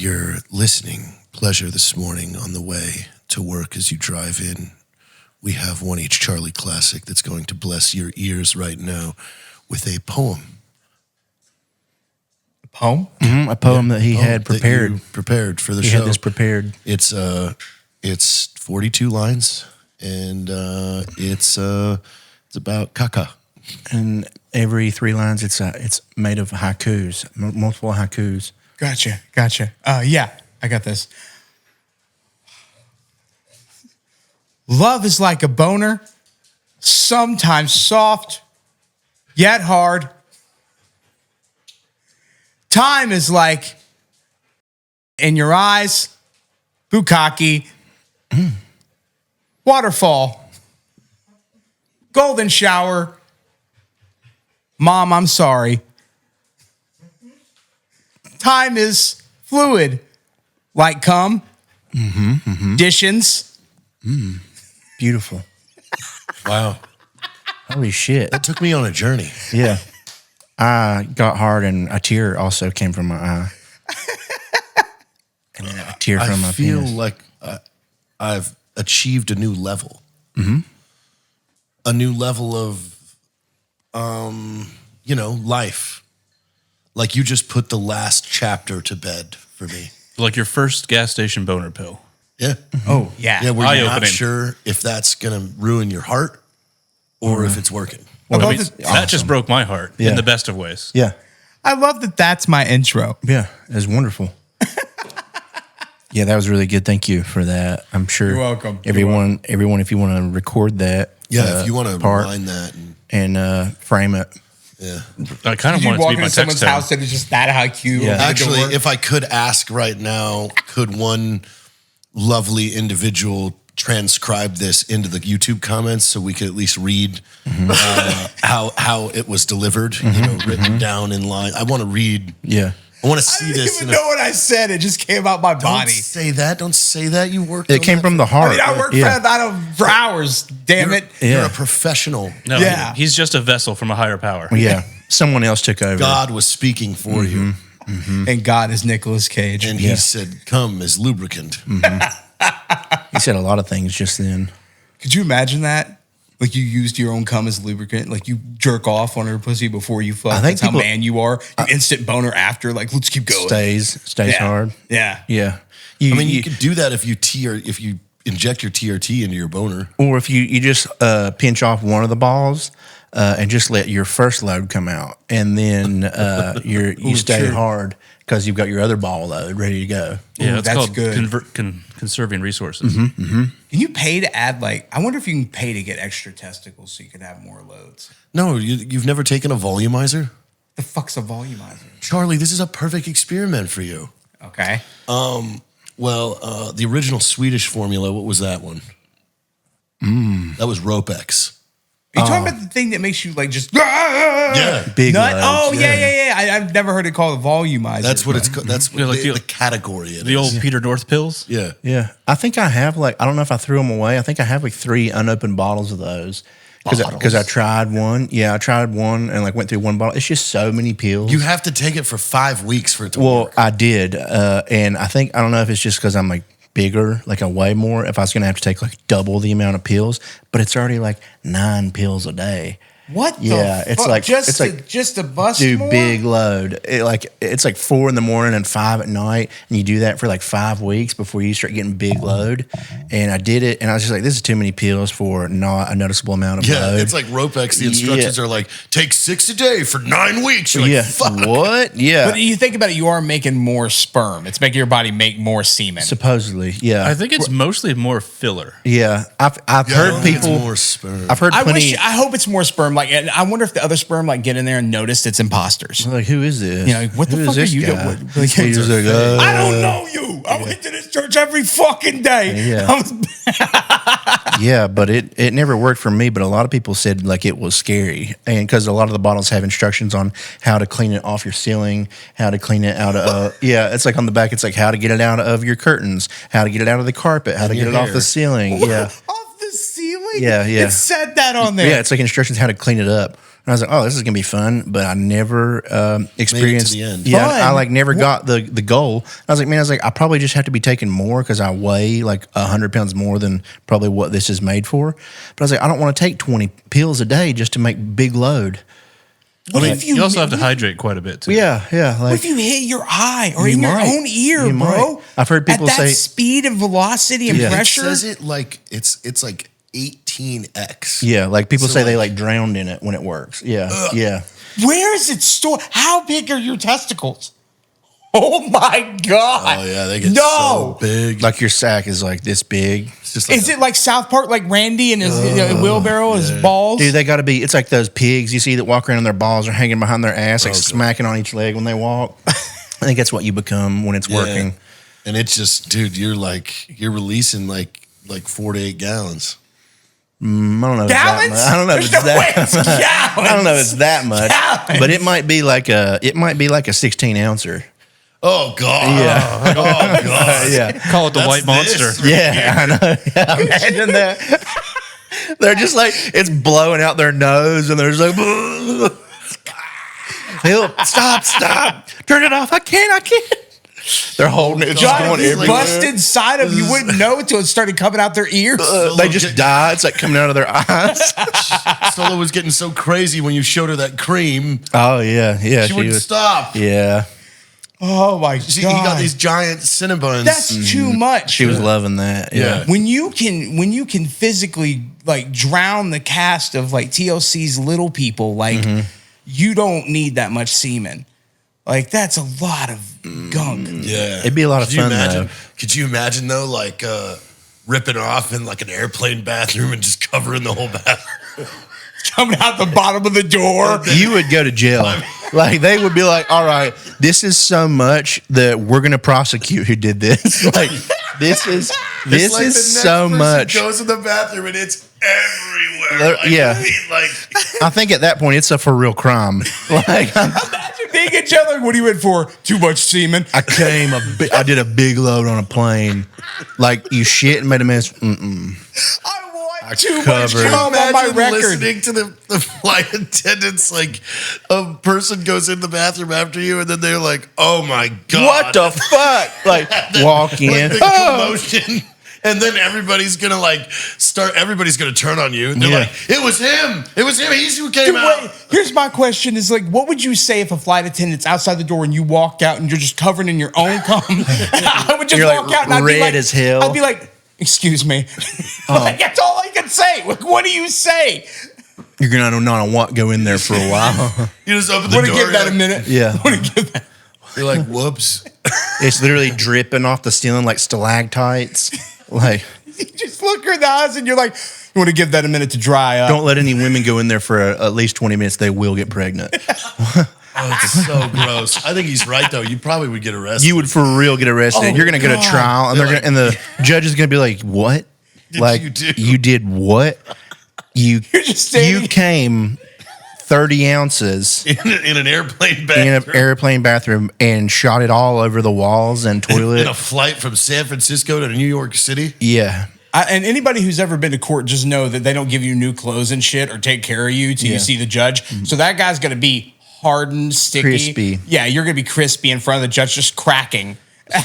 your listening pleasure this morning on the way to work as you drive in, we have One Each Charlie Classic that's going to bless your ears right now with a poem. A poem? Mm-hmm, a poem that he had prepared. Prepared for the he show. Had this prepared. It's 42 lines, and it's about Kafka. And every 3 lines, it's made of haikus, multiple haikus. Gotcha. Yeah, I got this. Love is like a boner, sometimes soft, yet hard. Time is like in your eyes, bukkake, waterfall, golden shower. Mom, I'm sorry. Time is fluid, like cum, dishins. Beautiful. Wow. Holy shit. That took me on a journey. Yeah. I got hard and a tear also came from my eye. And then a tear from my penis. I feel like I've achieved a new level. Mm-hmm. A new level of, life. Like you just put the last chapter to bed for me. Like your first gas station boner pill. Yeah. Oh, yeah. Yeah, where you're not Eye-opening. sure if that's going to ruin your heart or if it's working. That just broke my heart Yeah. in the best of ways. Yeah. I love that that's my intro. Yeah. It was wonderful. Yeah, that was really good. Thank you for that. I'm sure You're welcome. Everyone, if you want to record that. Yeah, if you want to part rewind that. And frame it. Yeah. I kind of You want it to walk be my into someone's text house and it's just that Haiku. Yeah. Actually, if I could ask right now, could one lovely individual transcribe this into the YouTube comments so we could at least read how it was delivered, written down in line. I want to read. Yeah. I want to I see didn't this. even know what I said. It just came out my Don't body. say that. Don't say that. You worked. It came from the heart. I worked for hours. Damn it. You're Yeah. a professional. No, Yeah. he's just a vessel from a higher power. Yeah. Someone else took over. God was speaking for you, And God is Nicolas Cage. and He said, "Come as lubricant." He said a lot of things just then. Could you imagine that? Like you used your own cum as lubricant. Like you jerk off on her pussy before you fuck. I think That's how people- man you are. You instant boner after. Like let's keep going. Stays Yeah. hard. Yeah. Yeah. You could do that if you inject your TRT into your boner. Or if you just pinch off one of the balls and just let your first load come out, and then you stay true. hard because you've got your other ball load ready to go. Yeah, Ooh, it's that's called good. conserving resources. Can you pay to add I wonder if you can pay to get extra testicles so you could have more loads. No, you've never taken a volumizer? The fuck's a volumizer? Charlie, this is a perfect experiment for you. Okay. The original Swedish formula, what was that one? That was Ropex. Are you talking about the thing that makes you just Yeah. Big nut? loads. Oh yeah. I've never heard it called a volumizer. That's what it's called. That's what like the category it The is. old Peter North pills. Yeah. Yeah. I think I have I don't know if I threw them away. I think I have 3 unopened bottles of those. Because I tried one. Yeah, I tried one and went through one bottle. It's just so many pills. You have to take it for 5 weeks for it to Well, work. I did. And I don't know if it's just because I'm bigger, I weigh more, if I was going to have to take double the amount of pills, but it's already 9 pills a day. What? Yeah, the it's fuck? just to bust Do more? big load. It's 4 in the morning and 5 at night, and you do that for 5 weeks before you start getting big load. And I did it, and I was just this is too many pills for not a noticeable amount of load. It's like Ropex. The instructions are take 6 a day for 9 weeks. You're like, fuck. What? Yeah. But you think about it, you are making more sperm. It's making your body make more semen. Supposedly, yeah. I think it's mostly more filler. Yeah, I've I heard don't think it's people. more sperm. I've heard plenty. I hope it's more sperm. And I wonder if the other sperm get in there and notice it's imposters. Who is this? What the Who is fuck are this you guy? doing? He's like, I don't know you. I went to this church every fucking day. Yeah. Yeah, but it never worked for me. But a lot of people said it was scary, and because a lot of the bottles have instructions on how to clean it off your ceiling, how to clean it out of. It's on the back. It's how to get it out of your curtains, how to get it out of the carpet, how to get it off the ceiling. Yeah. Off the ceiling? Yeah, yeah. It said that that on there? Yeah, it's like instructions how to clean it up. And I was like, oh, this is gonna be fun, but I never experienced the end. Yeah, Fun? I like never got the goal. I was like, I probably just have to be taking more because I weigh like 100 pounds more than probably what this is made for. But I was like, I don't want to take 20 pills a day just to make big load. What if You also have to hydrate quite a bit too. Yeah. What Like if you hit your eye or You in your might. own ear, You bro? might. I've heard people at that say- speed and velocity and Yeah. It It pressure. says it like it's like 18x. yeah, like people So, say they like- like drowned in it when it works. Yeah, yeah. Where is it stored? How big are your testicles? Oh my god! Oh yeah, they get no. so big. Like your sack is like this big. It's just like Is it like South Park, like Randy and his wheelbarrow, his balls? Dude, they got to be. It's like those pigs you see that walk around and their balls are hanging behind their ass, like smacking on each leg when they walk. I think that's what you become when it's working. And it's just, dude, you're releasing like 4 to 8 gallons. I don't know. Gallons? If I don't know if it's There's no way that. it's gallons. I don't know if it's that much, Gallons. but it might be like a 16 ouncer. Oh god. Yeah. Oh god. Yeah, Call it the white this. monster. yeah, I know. Yeah, imagine that. They're just like it's blowing out their nose, and they're just like, help! Stop! Turn it off! I can't! They're holding it, it's just John, going if you everywhere. bust inside them, you wouldn't know until it started coming out their ears. They just die. It's like coming out of their eyes. Solo was getting so crazy when you showed her that cream. Oh yeah. She wouldn't stop. Yeah, Oh my He god! got these giant Cinnabons. That's too much. she was loving that. Yeah. when you can physically like drown the cast of like TLC's Little People, like you don't need that much semen. Like that's a lot of gunk. Yeah. It'd be a lot of Could you fun, imagine, though. Could you imagine though, like ripping off in like an airplane bathroom and just covering the whole bathroom? Coming out the bottom of the door. You would go to jail. Like they would be like, all right, this is so much that we're gonna prosecute who did this. Like this is It's like the next so person much. goes in the bathroom and it's everywhere. Yeah. I mean, like I think at that point it's a for real crime. Like Imagine being in jail. Like, what are you in for? Too much semen. I did a big load on a plane. Like you shit and made a mess. I want too much covered. cum on my imagine record. listening to the flight attendants, like a person goes in the bathroom after you, and then they're like, "Oh my god, What the fuck? Like walk in. Like the commotion." And then everybody's gonna everybody's gonna turn on you. They're Yeah. like, it was him. He's who came Dude, out. wait, here's my question: is like, what would you say if a flight attendant's outside the door and you walk out and you're just covered in your own cum? I would just You're, walk like, out and I'd be red like, as hell. I'd be like, "Excuse me." Like, that's all I can say. Like, what do you say? You're gonna not want to go in there for a while. You just open the Want to door. give that you're a minute? Yeah. Want to give that? You're like, whoops. It's literally dripping off the ceiling like stalactites. Like, You just look her in the eyes and you're like, "You want to give that a minute to dry up?" don't let any women go in there for at least 20 minutes. They will get pregnant. Oh, it's so gross. I think he's right though. You probably would get arrested. You would for real get arrested. Oh, You're gonna go to God. trial, and They're and the judge is gonna be like, "What? Did you do?" You did what? You're just standing- you came 30 ounces in an airplane in bathroom. an airplane bathroom and shot it all over the walls and toilet." In a flight from San Francisco to New York City. Yeah. And anybody who's ever been to court just know that they don't give you new clothes and shit or take care of you till Yeah. you see the judge. So that guy's gonna be hardened, sticky, Crispy. Yeah, you're gonna be crispy in front of the judge, just cracking.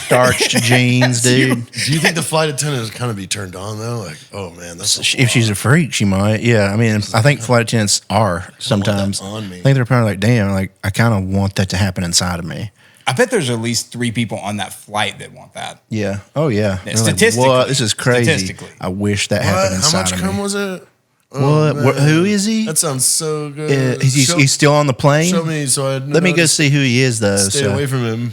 Starched jeans, dude. Do you think the flight attendant is kind of be turned on though? Like, oh man, that's If she's a freak, she might. Yeah, I mean, I think flight attendants are sometimes. on me. I think they're probably like, "Damn, like I kind of want that to happen inside of me." I bet there's at least 3 people on that flight that want that. Yeah. Oh yeah. They're like, statistically. "What? This is crazy." Statistically. I wish that what? happened How inside much of cum me. was it? What? Who is he? That sounds so good. He's still on the plane. Show me so I Let me go see who he is, though. Stay away from him.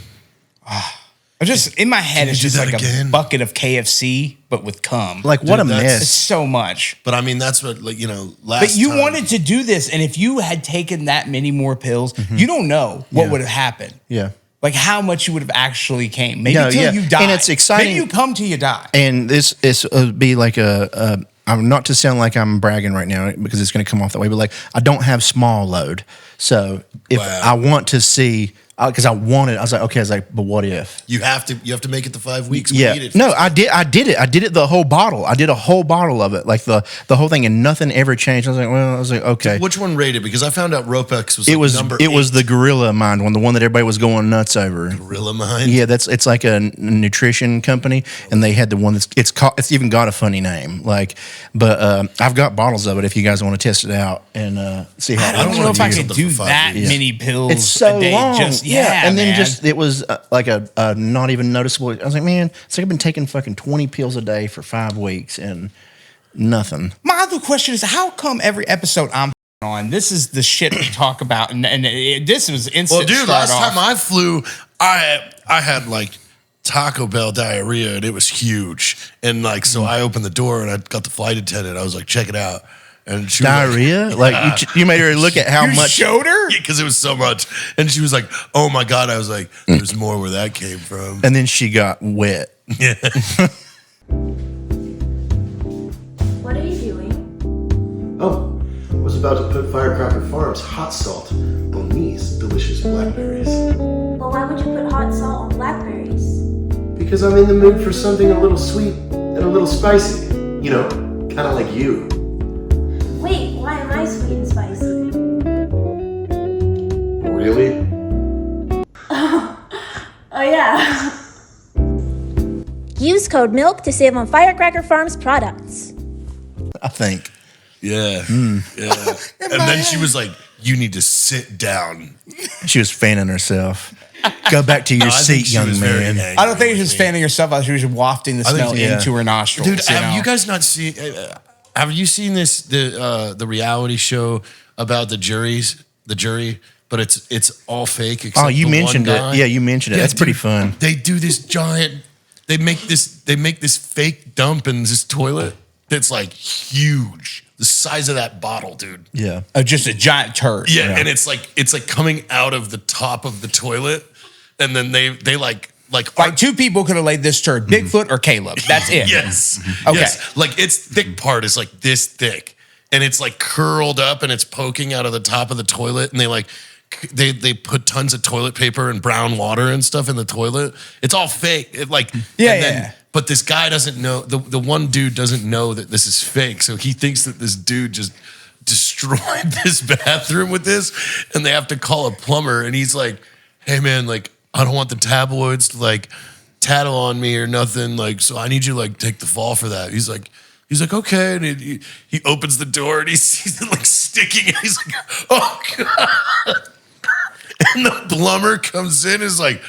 I just in my head, Can it's you just do like that a again? bucket of KFC, but with cum. Like what Dude, a that's- It's mess. so much. But I mean, that's what last. But you time- wanted to do this, and if you had taken that many more pills, you don't know what Yeah. would have happened. Yeah. Like how much you would have actually came. Maybe No, till yeah. you die. And it's exciting- Maybe you come till you die. And this would be like I'm not to sound like I'm bragging right now because it's going to come off that way, but like I don't have small load. So if Wow. I want to see because I was like, okay, I was like, but what if? You have to make it the 5 weeks. Yeah, We need it. no, I did it the whole bottle. I did a whole bottle of it, like the whole thing, and nothing ever changed. I was like, okay. Which one rated? Because I found out Ropex was number it was 8. the Gorilla Mind one, the one that everybody was going nuts over. Gorilla Mind. Yeah, it's like a nutrition company, and they had the one it's even got a funny name. Like, but I've got bottles of it if you guys want to test it out and see how. I don't know if I could do for 5 that weeks. many pills It's so a day. long. And then man. it was like a not even noticeable. I was like, man, it's like I've been taking fucking 20 pills a day for 5 weeks and nothing. My other question is, how come every episode I'm on, this is the shit we talk about, and this was instant. Well, dude, last time I flew, I had like Taco Bell diarrhea, and it was huge. And like, so I opened the door, and I got the flight attendant. I was like, check it out. And she was Diarrhea? Like you made her look at how you much. showed her? Yeah, because it was so much. And she was like, oh my God. I was like, there's more where that came from. And then she got wet. What are you doing? Oh, I was about to put Firecracker Farms hot salt on these delicious blackberries. But why would you put hot salt on blackberries? Because I'm in the mood for something a little sweet and a little spicy. You know, kind of like you. Wait, why am I sweet and spicy? Really? Oh yeah. Use code MILK to save on Firecracker Farms products. I think. Yeah. Yeah. And then she was like, you need to sit down. She was fanning herself. Go back to your I think seat, she was young very man. angry I don't think she with was me. fanning herself out. She was wafting the smell into her nostrils. Dude, have you guys not seen? Have you seen the reality show about the jury? But it's all fake. Except Oh, you the mentioned one it. guy. Yeah, you mentioned it. That's pretty fun. They do this giant. They make this fake dump in this toilet that's like huge, the size of that bottle, dude. Yeah. Just a giant turd. Yeah, and it's like coming out of the top of the toilet, and then they like. Like 2 people could have laid this turd, Bigfoot or Caleb. That's it. Yes. Okay. Yes. Like its thick part is like this thick, and it's like curled up, and it's poking out of the top of the toilet, and they put tons of toilet paper and brown water and stuff in the toilet. It's all fake. But this guy doesn't know. The one dude doesn't know that this is fake, so he thinks that this dude just destroyed this bathroom with this, and they have to call a plumber, and he's like, "Hey man, like I don't want the tabloids to like tattle on me or nothing, like so I need you to like take the fall for that." He's like, okay, and he opens the door and he sees it like sticking, and he's like, "Oh God!" And the plumber comes in and is like,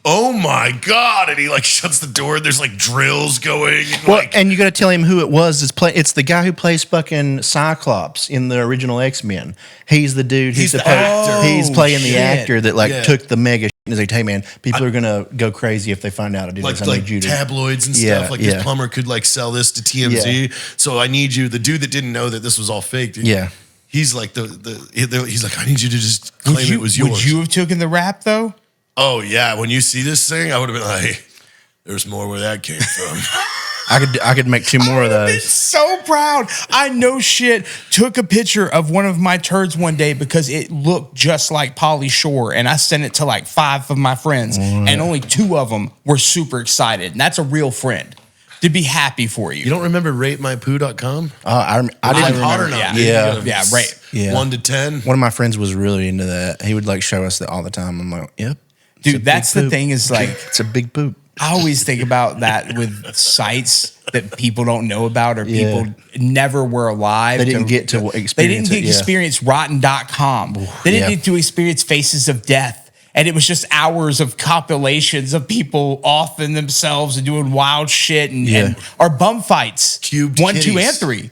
"Oh my God!" And he like shuts the door. And there's like drills going. And, Well, and you got to tell him who it was. It's the guy who plays fucking Cyclops in the original X-Men. He's the dude. He's the actor. He's playing the shit. actor that like Yeah. took the mega. He's like, hey man, people are gonna go crazy if they find out I did this. I like need you to. tabloids and Yeah, stuff. Like yeah. this plumber could like sell this to TMZ. So I need you. The dude that didn't know that this was all fake. Dude, Yeah. He's like he's like, I need you to just claim it was yours. Would you have taken the rap though? Oh yeah. When you see this thing, I would have been like, there's more where that came from. I could make 2 more of those. So proud. I no shit took a picture of one of my turds one day because it looked just like Pauly Shore, and I sent it to like 5 of my friends, and only 2 of them were super excited. And that's a real friend to be happy for you. You don't remember ratemypoo.com? I didn't hot or remember. not? Yeah. dude? Yeah, right. Yeah. 1 to 10. One of my friends was really into that. He would like show us that all the time. I'm like, yep. It's a Dude, big that's the poop. thing is like, It's a big poop. I always think about that with sites that people don't know about or Yeah. people never were alive. They didn't get to experience They didn't it, get to yeah. experience rotten.com. They didn't yeah. get to experience Faces of Death. And it was just hours of compilations of people offing themselves and doing wild shit and or bum fights. Cubed 1, 2, kitties. and 3.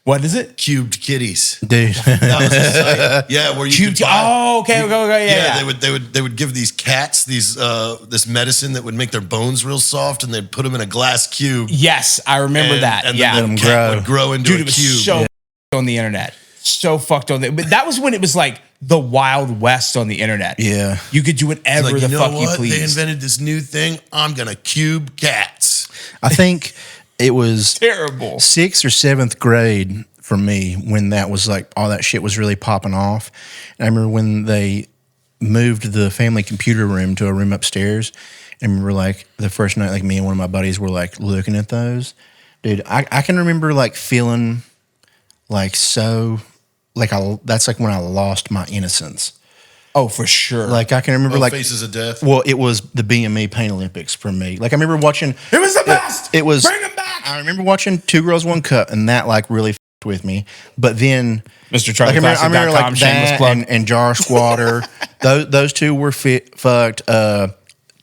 What is it? Cubed kitties. Dude. That was the site. Yeah, where you Cubed. could buy, Oh, okay. Yeah. They would give these cats this medicine that would make their bones real soft, and they'd put them in a glass cube. Yes, I remember and, that. And yeah. then the Let 'em cat grow. would grow into Dude, a it was cube. so on the internet. So fucked on the. But that was when it was like the Wild West on the internet. Yeah. You could do whatever Like, the you know fuck you what? They please. invented this new thing. I'm gonna cube cats. I think it was Terrible. 6th or 7th grade for me when that was like all that shit was really popping off. And I remember when they moved the family computer room to a room upstairs. And we were like, the first night, like me and one of my buddies were like looking at those. Dude, I can remember like feeling like so, like that's like when I lost my innocence. Oh, for sure. Like I can remember like Faces of Death. Well, it was the BME Pain Olympics for me. Like I remember watching. It was the best. It was. Bring 'em back. I remember watching Two Girls One Cup, and that like really fucked with me. But then, Mr. Charlie like, I remember Classic.com, like shameless that plug. and Jar Squatter. those two were fucked.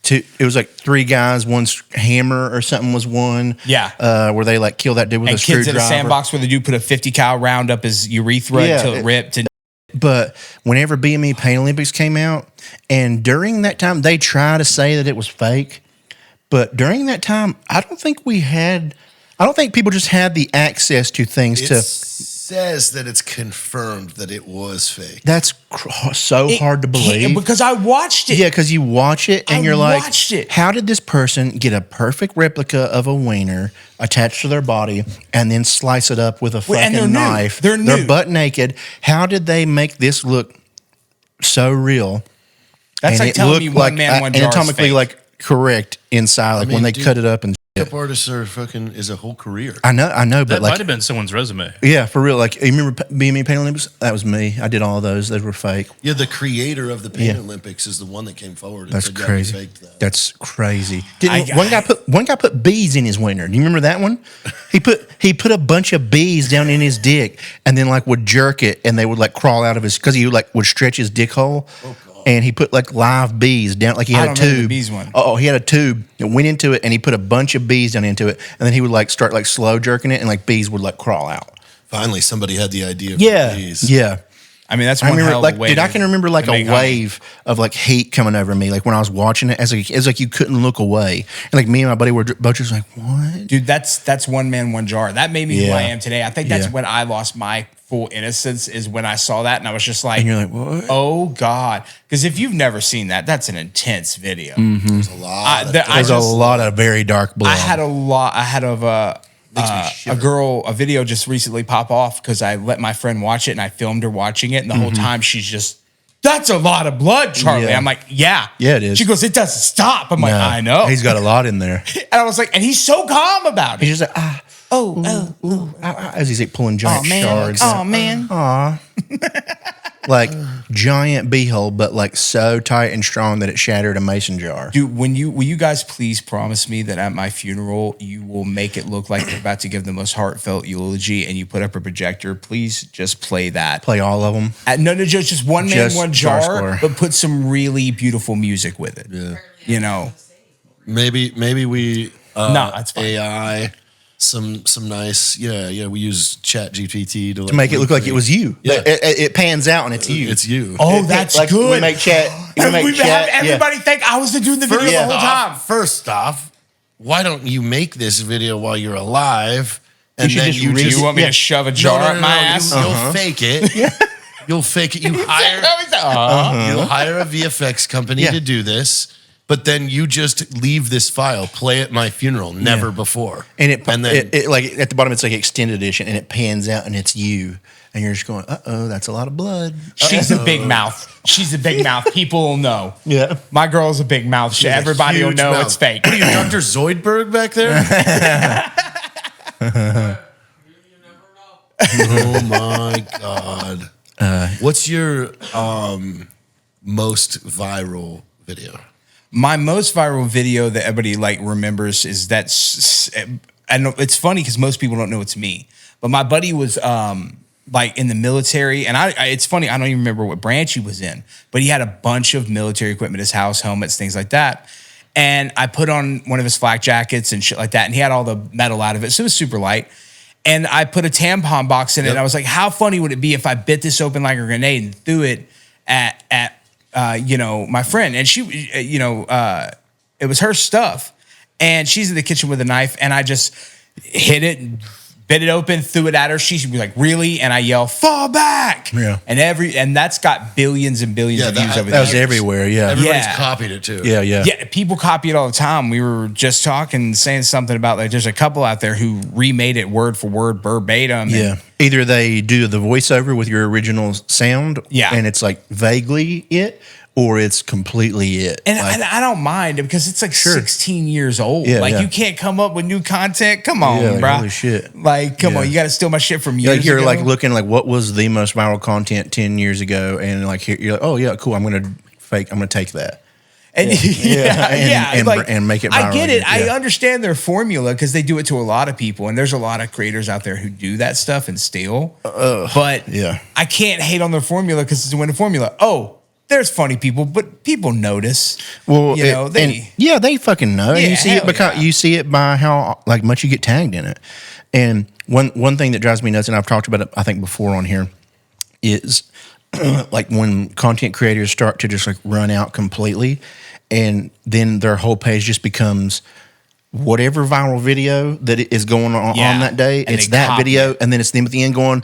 It was like three guys, one's hammer or something was one. Yeah. Where they like kill that dude with And a kids screwdriver. in a sandbox where the dude put a 50 cal round up his urethra Yeah, until it ripped. And But whenever BME Pain Olympics came out, and during that time, they try to say that it was fake. But during that time, I don't think people just had the access to things It to. says that it's confirmed that it was fake. That's so hard to believe. Because I watched it. Yeah, because you watch it and I you're like, watched it. how did this person get a perfect replica of a wiener attached to their body and then slice it up with a Well, and they're fucking nude. knife? They're nude. butt naked. How did they make this look so real? That's And like it telling looked me one man, one jar is anatomically fake. like correct inside, like mean, when they dude, cut it up and. Makeup artists are is a whole career. I know, That but might like, have been someone's resume. yeah, for real. Like, you remember BME Pain Olympics? That was me. I did all of those. Those were fake. Yeah, the creator of the Pain Yeah. Olympics is the one that came forward and That's said, yeah, we crazy. faked that. That's crazy. I- One guy put bees in his wiener. Do you remember that one? He put a bunch of bees down in his dick and then like would jerk it and they would like crawl out of his because he would stretch his dick hole. And he put like live bees down, like he I had don't a remember the tube. bees one. Oh, he had a tube that went into it, and he put a bunch of bees down into it, and then he would like start like slow jerking it, and like bees would like crawl out. Finally, somebody had the idea of Yeah, these. yeah. I mean, that's I one remember, hell of like, a way dude, I to- can remember like to a make honey. wave of like heat coming over me, like when I was watching it, as like you couldn't look away, and like me and my buddy were both just like, what? Dude, that's one man, one jar. That made me who Yeah. I am today. I think that's Yeah. when I lost my full innocence is when I saw that and I was just like, And you're like, what? oh God. Because if you've never seen that, that's an intense video. There's a lot. There's a lot of very dark blood. I had a video just recently pop off because I let my friend watch it and I filmed her watching it. And the whole time she's just, that's a lot of blood, Charlie. Yeah. I'm like, yeah. Yeah, it is. She goes, it doesn't stop. I'm like, No, I know. He's got a lot in there. And I was like, and he's so calm about it. He's just like, as he's like pulling giant shards. Oh, man. Like giant beehole, but like so tight and strong that it shattered a mason jar. Dude, will you guys please promise me that at my funeral you will make it look like you're about to give the most heartfelt eulogy and you put up a projector? Please just play that. Play all of them. No, just one man, Just one Jar jar, Square. but put some really beautiful music with it. Yeah. You know, Maybe we No, that's fine. AI some nice we use Chat GPT To make it look like it was you. Yeah. It pans out and it's you. It's you. oh, that's like good. We make chat. And we have everybody think I was the dude in the video the whole time. First off, why don't you make this video while you're alive? And should then just You want me to shove a jar up my ass? You'll fake it. You'll fake it. You hire you'll hire a VFX company Yeah. to do this. But then you just leave this file, play at my funeral, never before. And then it like at the bottom it's like extended edition and it pans out and it's you. And you're just going, that's a lot of blood. She's a big mouth. She's a big mouth. People will know. Yeah. My girl's a big mouth. There's a Everybody will huge know mouth. it's fake. What are you, Dr. Zoidberg back there? Oh my God. What's your most viral video? My most viral video that everybody like remembers is I know it's funny because most people don't know it's me, but my buddy was like in the military, and it's funny, I don't even remember what branch he was in, but he had a bunch of military equipment, his house, helmets, things like that. And I put on one of his flak jackets and shit like that, and he had all the metal out of it, so it was super light. And I put a tampon box in it, and I was like, how funny would it be if I bit this open like a grenade and threw it at my friend? And she, it was her stuff. And she's in the kitchen with a knife, and I just hit it, bit it open, threw it at her. She'd be like, really? And I yell, fall back. Yeah. And that's got billions and billions of views over the That was years. everywhere, yeah. Everybody's Yeah. copied it too. Yeah. Yeah, people copy it all the time. We were just saying something about like there's a couple out there who remade it word for word, verbatim. Yeah. Either they do the voiceover with your original sound, Yeah. and it's like vaguely it, or it's completely it. And Like, I don't mind it because it's like Sure. 16 years old. Yeah, like yeah. you can't come up with new content. Come on, Yeah, like, bro. holy shit. Like, come Yeah. on, you got to steal my shit from years like you're ago. like looking like what was the most viral content 10 years ago, and like here you're like, oh yeah, cool. I'm gonna take that. And And make it I viral get it. again. I Yeah. understand their formula because they do it to a lot of people, and there's a lot of creators out there who do that stuff and steal. But yeah. I can't hate on their formula because it's a winning formula. Oh, there's funny people, but people notice. Well, you know, they fucking know. And Yeah, you see it hell because yeah. you see it by how like much you get tagged in it. And one thing that drives me nuts, and I've talked about it I think before on here, is like when content creators start to just like run out completely, and then their whole page just becomes whatever viral video that is going on that day. And It's they that copy video, it. and then it's them at the end going,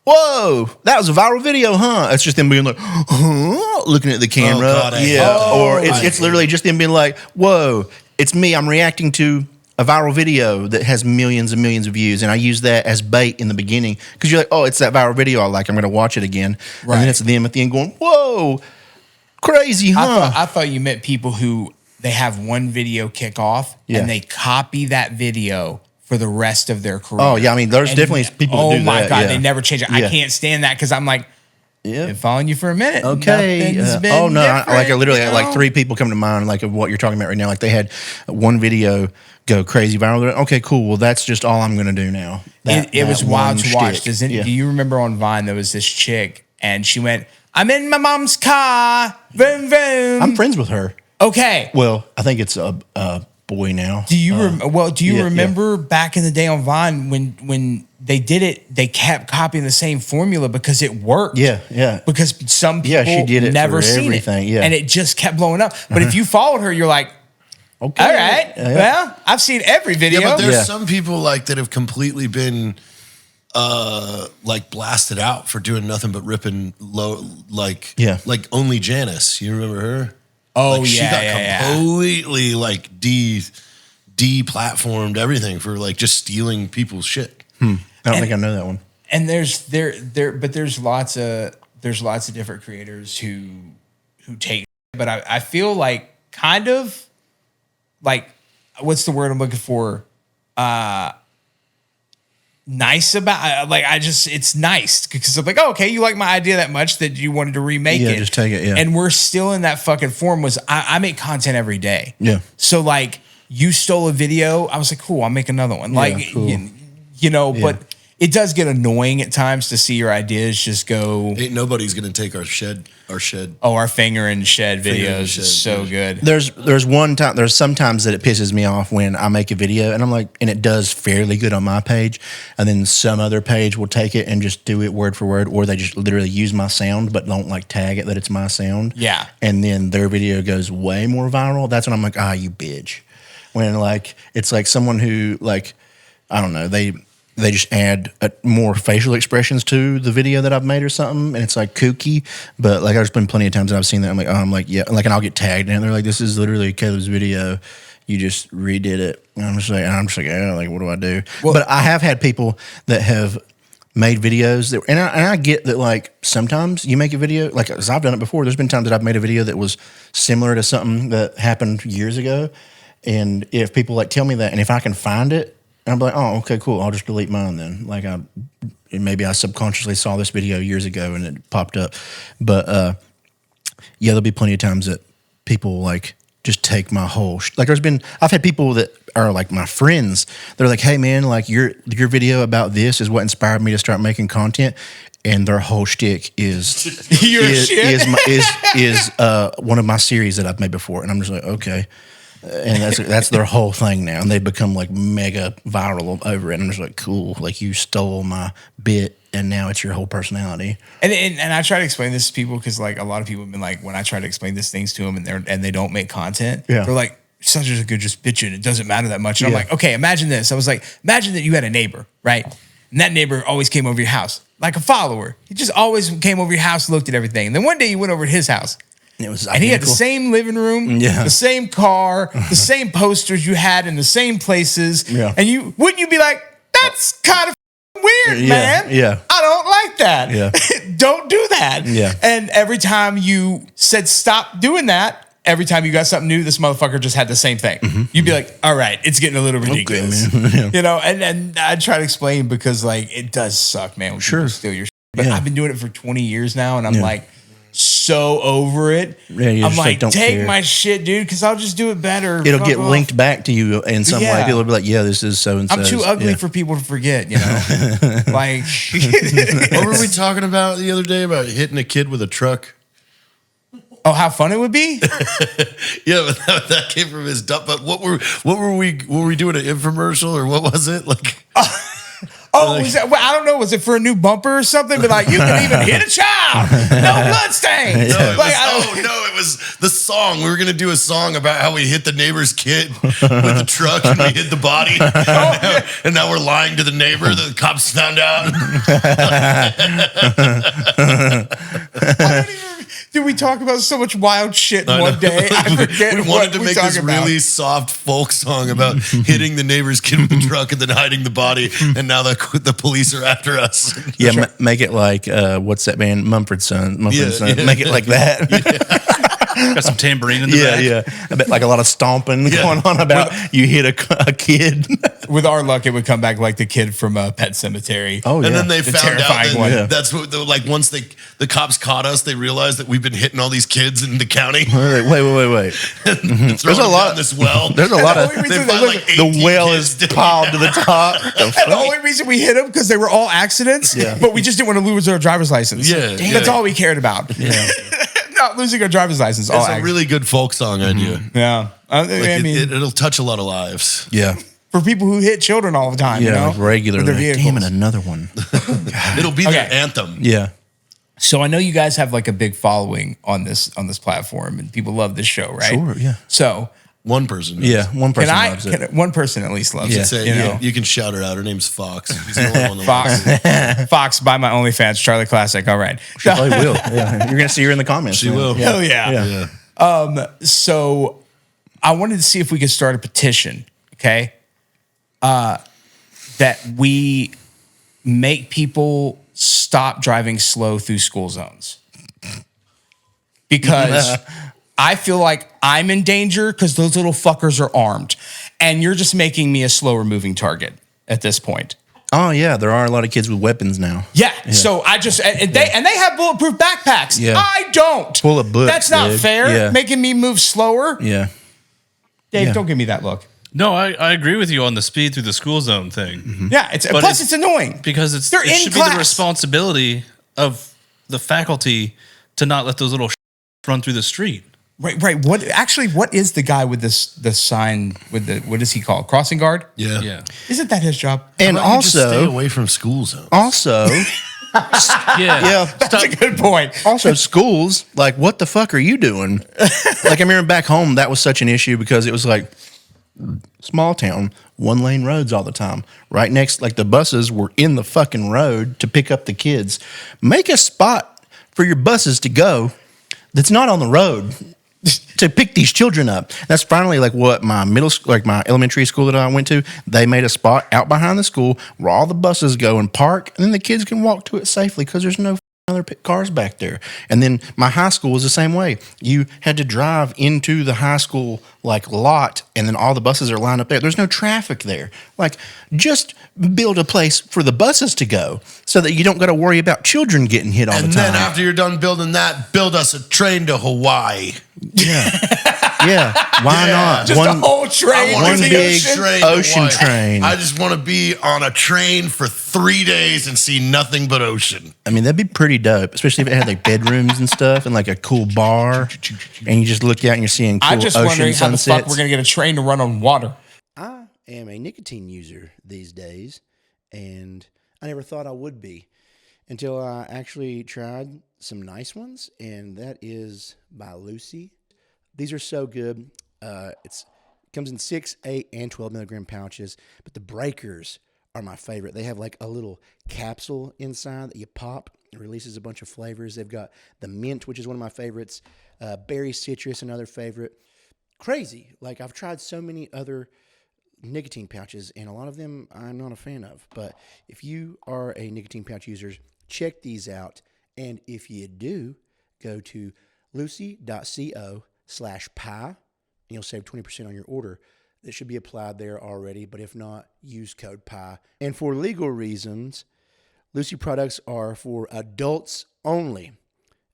"Whoa, that was a viral video, huh?" It's just them being like, huh? Looking at the camera, God, I hate yeah. that. Or I it's hate literally just them being like, "Whoa, it's me. I'm reacting to a viral video that has millions and millions of views, and I use that as bait in the beginning because you're like, oh, it's that viral video I like. I'm going to watch it again, and Right. then it's them at the end going, whoa, crazy, huh?" I thought you meant people who they have one video kick off Yeah. and they copy that video for the rest of their career. Oh, yeah, I mean, there's definitely people that Oh do my that, god, yeah. they never change it. I Yeah. can't stand that because I'm like, Yeah. been following you for a minute. Okay. Nothing's been Oh no! I different, literally you had like know? 3 people come to mind, like of what you're talking about right now. Like they had one video go crazy viral. Okay, cool. Well, that's just all I'm going to do now. It was that wild one to watch. shtick. Do you remember on Vine there was this chick and she went, "I'm in my mom's car, vroom vroom." I'm friends with her. Okay. Well, I think it's a boy now. Do you yeah. remember back in the day on Vine when they did it, they kept copying the same formula because it worked. Yeah, yeah. Because some people Yeah, she did it never for seen everything, it. yeah. And it just kept blowing up. But if you followed her, you're like, Okay. all right, Yeah. well, I've seen every video. Yeah, but there's Yeah. some people like that have completely been like blasted out for doing nothing but ripping low, like Yeah. like Only Janice. You remember her? Oh, Like, she got yeah. completely like de-platformed everything for like just stealing people's shit. I don't think I know that one. And there's lots of different creators who take, but I feel like kind of like, what's the word I'm looking for? Nice about, like, it's nice because I'm like, oh, okay, you like my idea that much that you wanted to remake Yeah, it. just take it, yeah. And we're still in that fucking form. I make content every day. Yeah. So like, you stole a video, I was like, cool, I'll make another one. Like, cool. you know, Yeah. but it does get annoying at times to see your ideas just go, Ain't nobody's gonna take our shed. oh, our finger and shed Finger videos and is shed, so yeah. good. There's sometimes that it pisses me off when I make a video and I'm like, and it does fairly good on my page, and then some other page will take it and just do it word for word, or they just literally use my sound but don't like tag it that it's my sound. Yeah. And then their video goes way more viral. That's when I'm like, you bitch. When like it's like someone who like, I don't know, they just add more facial expressions to the video that I've made or something, and it's like kooky. But like, there's been plenty of times that I've seen that. I'm like, yeah, like, and I'll get tagged, and they're like, "This is literally Caleb's video. You just redid it." And I'm just like, yeah, like, what do I do? Well, but I have had people that have made videos that, and I get that, like, sometimes you make a video, like, 'cause I've done it before. There's been times that I've made a video that was similar to something that happened years ago, and if people like tell me that, and if I can find it. And I'm like, oh, okay, cool. I'll just delete mine then. Like, maybe I subconsciously saw this video years ago and it popped up. But yeah, there'll be plenty of times that people like just take my whole. I've had people that are like my friends. They're like, hey man, like your video about this is what inspired me to start making content. And their whole shtick is one of my series that I've made before. And I'm just like, okay. And that's their whole thing now, and they've become like mega viral over it. And I'm just like, cool, like you stole my bit, and now it's your whole personality. And I try to explain this to people because like a lot of people have been like, when I try to explain these things to them and they don't make content, Yeah. they're like, such as a good just bitching, it doesn't matter that much. And I'm Yeah. like, okay, imagine this. I was like, imagine that you had a neighbor, right? And that neighbor always came over your house like a follower. He just always came over your house, looked at everything, and then one day you went over to his house. It was And he had the identical. same living room, Yeah. the same car, the same posters you had in the same places. Yeah. And wouldn't you be like, that's kind of weird, Yeah, man? yeah. I don't like that. Yeah. don't do that. Yeah. And every time you said stop doing that, every time you got something new, this motherfucker just had the same thing. You'd be like, all right, it's getting a little ridiculous. man. You know, and I try to explain because like it does suck, man, when people steal your shit. But Yeah. I've been doing it for 20 years now, and I'm like so over it. Yeah, you I'm just, like, don't take care. my shit, dude, because I'll just do it better. It'll Fuck get off. linked back to you in some way. People will be like, yeah, this is so and so. I'm too ugly for people to forget, you know? Like, What were we talking about the other day about hitting a kid with a truck? oh, how fun it would be? Yeah, but that came from his dump. But what were we doing an infomercial or what was it like? Oh, was that, well, I don't know. Was it for a new bumper or something? But like, you can even hit a child. No blood stains. It was the song. We were gonna do a song about how we hit the neighbor's kid with the truck and we hit the body, and now we're lying to the neighbor. The cops found out. Dude, we talk about so much wild shit in one day. I forget We what wanted to we make talk this about. really soft folk song about hitting the neighbor's kid with the truck and then hiding the body, and now the police are after us. Yeah, make it like what's that band? Mumford Sons. Yeah. Make it like that. Got some tambourine in the back. Yeah. I bet like a lot of stomping going on about you hit a kid. With our luck, it would come back like the kid from Pet Cemetery. Oh, And then they The found out terrifying one. that that's what like once the cops caught us, they realized that we've been hitting all these kids in the county. Wait. There's a lot- this well. There's a lot of only reason They find like the 18 well kids is piled to the top. And the only reason we hit them because they were all accidents, but we just didn't want to lose our driver's license. Yeah, Damn. That's all we cared about. Yeah. Not losing our driver's license. All It's a accidents. really good folk song idea. Yeah. I Like mean, it'll touch a lot of lives. Yeah. for people who hit children all the time, you know? Like regularly. With their Like, damn it, vehicles. another one. It'll be Okay. their anthem. Yeah. So I know you guys have like a big following on this platform, and people love this show, right? Sure, yeah. So One person. Yeah. One person can loves it. one person at least loves Yeah. it? Say, You know? you can shout her out. Her name's Fox. She's the only one that Fox, Fox, buy my OnlyFans, Charlie Classic. All right. She probably will. Yeah. You're gonna see her in the comments. She man. will. Hell yeah. Yeah. So I wanted to see if we could start a petition, okay? That we make people stop driving slow through school zones. Because I feel like I'm in danger because those little fuckers are armed. And you're just making me a slower moving target at this point. Oh yeah, there are a lot of kids with weapons now. Yeah. So I just and they have bulletproof backpacks. Yeah. I don't. Full of books, That's not dude. fair. Yeah. Making me move slower. Yeah. Dave, Yeah. don't give me that look. No, I agree with you on the speed through the school zone thing. Yeah, But plus it's annoying Because They're it in should be class. the responsibility of the faculty to not let those little run through the street. Right. What is the guy with the sign with the what is he called? Crossing guard? Yeah. Yeah. Isn't that his job? And Why don't you just stay also, away from school zones. Yeah. That's a good point. also schools, like, what the fuck are you doing? Like, I remember back home, that was such an issue because it was like small town, 1-lane roads all the time. Right next, like the buses were in the fucking road to pick up the kids. Make a spot for your buses to go that's not on the road to pick these children up. That's finally like what my middle school, like my elementary school that I went to, they made a spot out behind the school where all the buses go and park, and then the kids can walk to it safely because there's no other cars back there. And then my high school was the same way. You had to drive into the high school like lot, and then all the buses are lined up there. There's no traffic there. Like, just build a place for the buses to go so that you don't got to worry about children getting hit all And the time. then after you're done building that, build us a train to Hawaii. Yeah, why not? Just a whole train. one to the big ocean. to ocean Hawaii. train. I just want to be on a train for 3 days and see nothing but ocean. I mean, that'd be pretty dope, especially if it had like bedrooms and stuff and like a cool bar. And you just look out and you're seeing cool I'm just ocean wondering how the sunsets. fuck we're gonna get a train to run on water. I am a nicotine user these days, and I never thought I would be until I actually tried some nice ones, and that is by Lucy. These are so good. It comes in 6, 8, and 12 milligram pouches, but the breakers are my favorite. They have like a little capsule inside that you pop. It releases a bunch of flavors. They've got the mint, which is one of my favorites, berry citrus, another favorite. Crazy. Like, I've tried so many other nicotine pouches, and a lot of them I'm not a fan of. But if you are a nicotine pouch user, check these out And if you do, go to lucy.co/pie, and you'll save 20% on your order. That should be applied there already, but if not, use code PIE. And for legal reasons, Lucy products are for adults only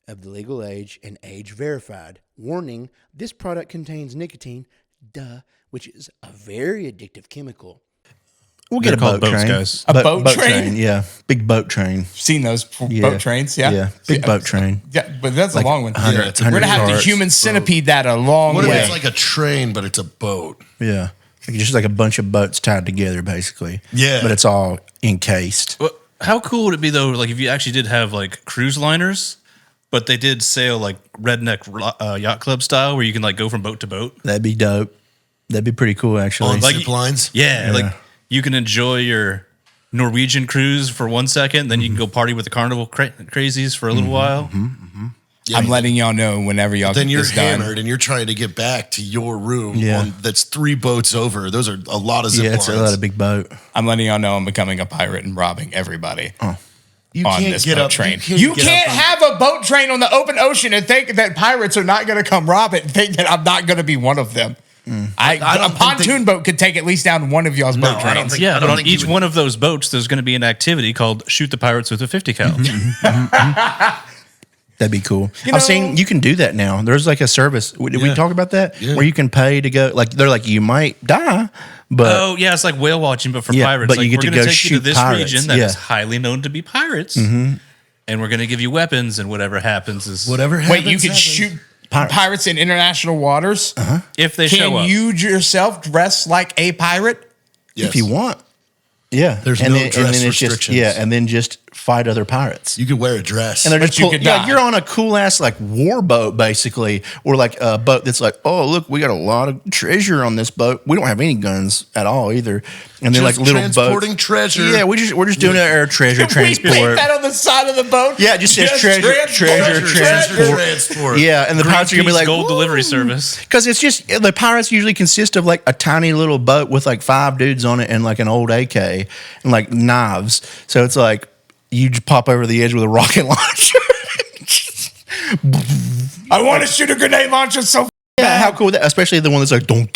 of the legal age and age verified. Warning, this product contains nicotine, which is a very addictive chemical. We'll get They're a called boat boats, train. guys. A boat train? Yeah. Big boat train. Seen those boat trains? Yeah. Yeah. Big boat train. Yeah, but that's Like a long one. 100 it's a We're going to have to cars. human centipede that a long What if way. it's like a train, but it's a boat? Yeah. Like just like a bunch of boats tied together, basically. Yeah. But it's all encased. Well, how cool would it be though? Like if you actually did have like cruise liners, but they did sail like redneck yacht club style, where you can like go from boat to boat. That'd be dope. That'd be pretty cool, actually. On Like- zip lines? Yeah, like you can enjoy your Norwegian cruise for 1 second, then you can go party with the carnival crazies for a little while. Yeah, I'm letting y'all know whenever y'all then get you're this done. hammered and you're trying to get back to your room Yeah. that's 3 boats over. Those are a lot of zip Yeah, it's lines. a lot of big boat. I'm letting y'all know I'm becoming a pirate and robbing everybody You on can't this get boat up. train. You You get can't up on- have a boat train on the open ocean and think that pirates are not going to come rob it and think that I'm not going to be one of them. I A don't think pontoon boat could take at least down one of y'all's boat I don't trains. think- Yeah, I but don't on think you each would- one of those boats, there's going to be an activity called shoot the pirates with a 50 cal. That'd be cool. know- I've seen you can do that now. There's like a service. Did we Yeah. talk about that? Yeah. Where you can pay to go. Like they're like you might die, but Oh yeah, it's like whale watching, but for Yeah, pirates. but Like, you get we're to gonna go take you to shoot this pirates, region that is yeah. Mm-hmm. highly known to be pirates, and we're going to give you weapons, and whatever happens is Whatever happens, Wait, you can happens. shoot pirates in international waters? if they show Can up. you yourself dress like a pirate? Yes. if you want, yeah. There's and no then, dress and then it's just restrictions. and then just fight other pirates. You could wear a dress. And they're But just you could die. you're on a cool ass like war boat basically, or like a boat that's like, oh look, we got a lot of treasure on this boat. We don't have any guns at all either, and they're like Just little transporting boats. treasure. Yeah, we're just doing our treasure We paint transport. that on the side of the boat? Yeah, it just says treasure transport. Yeah, and the pirates are gonna be Greenpeace like gold delivery service. because it's just the pirates usually consist of like a tiny little boat with like 5 dudes on it and like an old AK and like knives. So it's like you just pop over the edge with a rocket launcher. I want to shoot a grenade launcher so Yeah, how cool that, especially the one that's like don't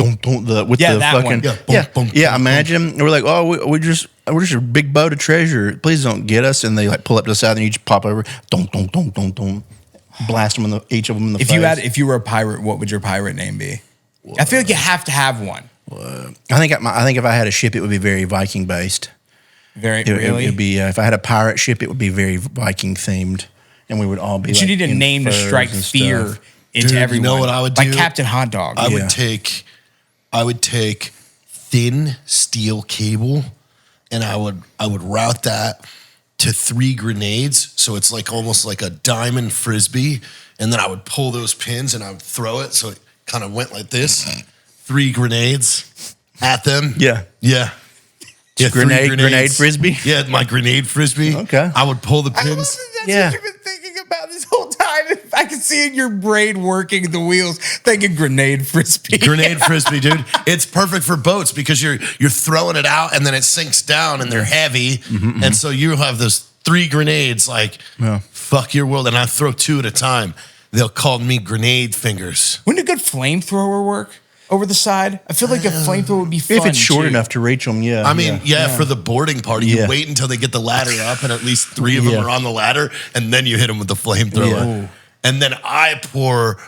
with Yeah, the that fucking one. Yeah, yeah, boom, boom, yeah. boom, Imagine we're like, oh, we're just a big boat of treasure. Please don't get us. And they like pull up to the side and you just pop over, don't, blast them in each of them in the If face. if you were a pirate, what would your pirate name be? I feel like you have to have one. I think if I had a ship, it would be very Viking based. Very It really. would be if I had a pirate ship, it would be very Viking themed, and we would all be. But like, you need a in name to furs strike and fear stuff. into Dude, you everyone. know what I would like do? Captain Hot Dog. I Yeah. would take thin steel cable and I would route that to 3 grenades. So it's like almost like a diamond frisbee. And then I would pull those pins and I would throw it. So it kind of went like this. 3 grenades at them. Yeah. Yeah. Yeah, 3 Grenade grenades. frisbee? Yeah, my grenade frisbee. Okay. I would pull the I love pins. that that's Yeah. what you've been thinking about this whole time. I can see in your brain working the wheels, thinking grenade frisbee. Grenade frisbee, dude. It's perfect for boats because you're throwing it out and then it sinks down and they're heavy. And so you have those 3 grenades like fuck your world. And I throw 2 at a time. They'll call me grenade fingers. Wouldn't a good flamethrower work over the side? I feel like a flamethrower would be fun. If it's short too. enough to reach them, yeah. I mean, for the boarding party, you Yeah. wait until they get the ladder up and at least 3 of them Yeah. are on the ladder and then you hit them with the flamethrower. Yeah. And then I pour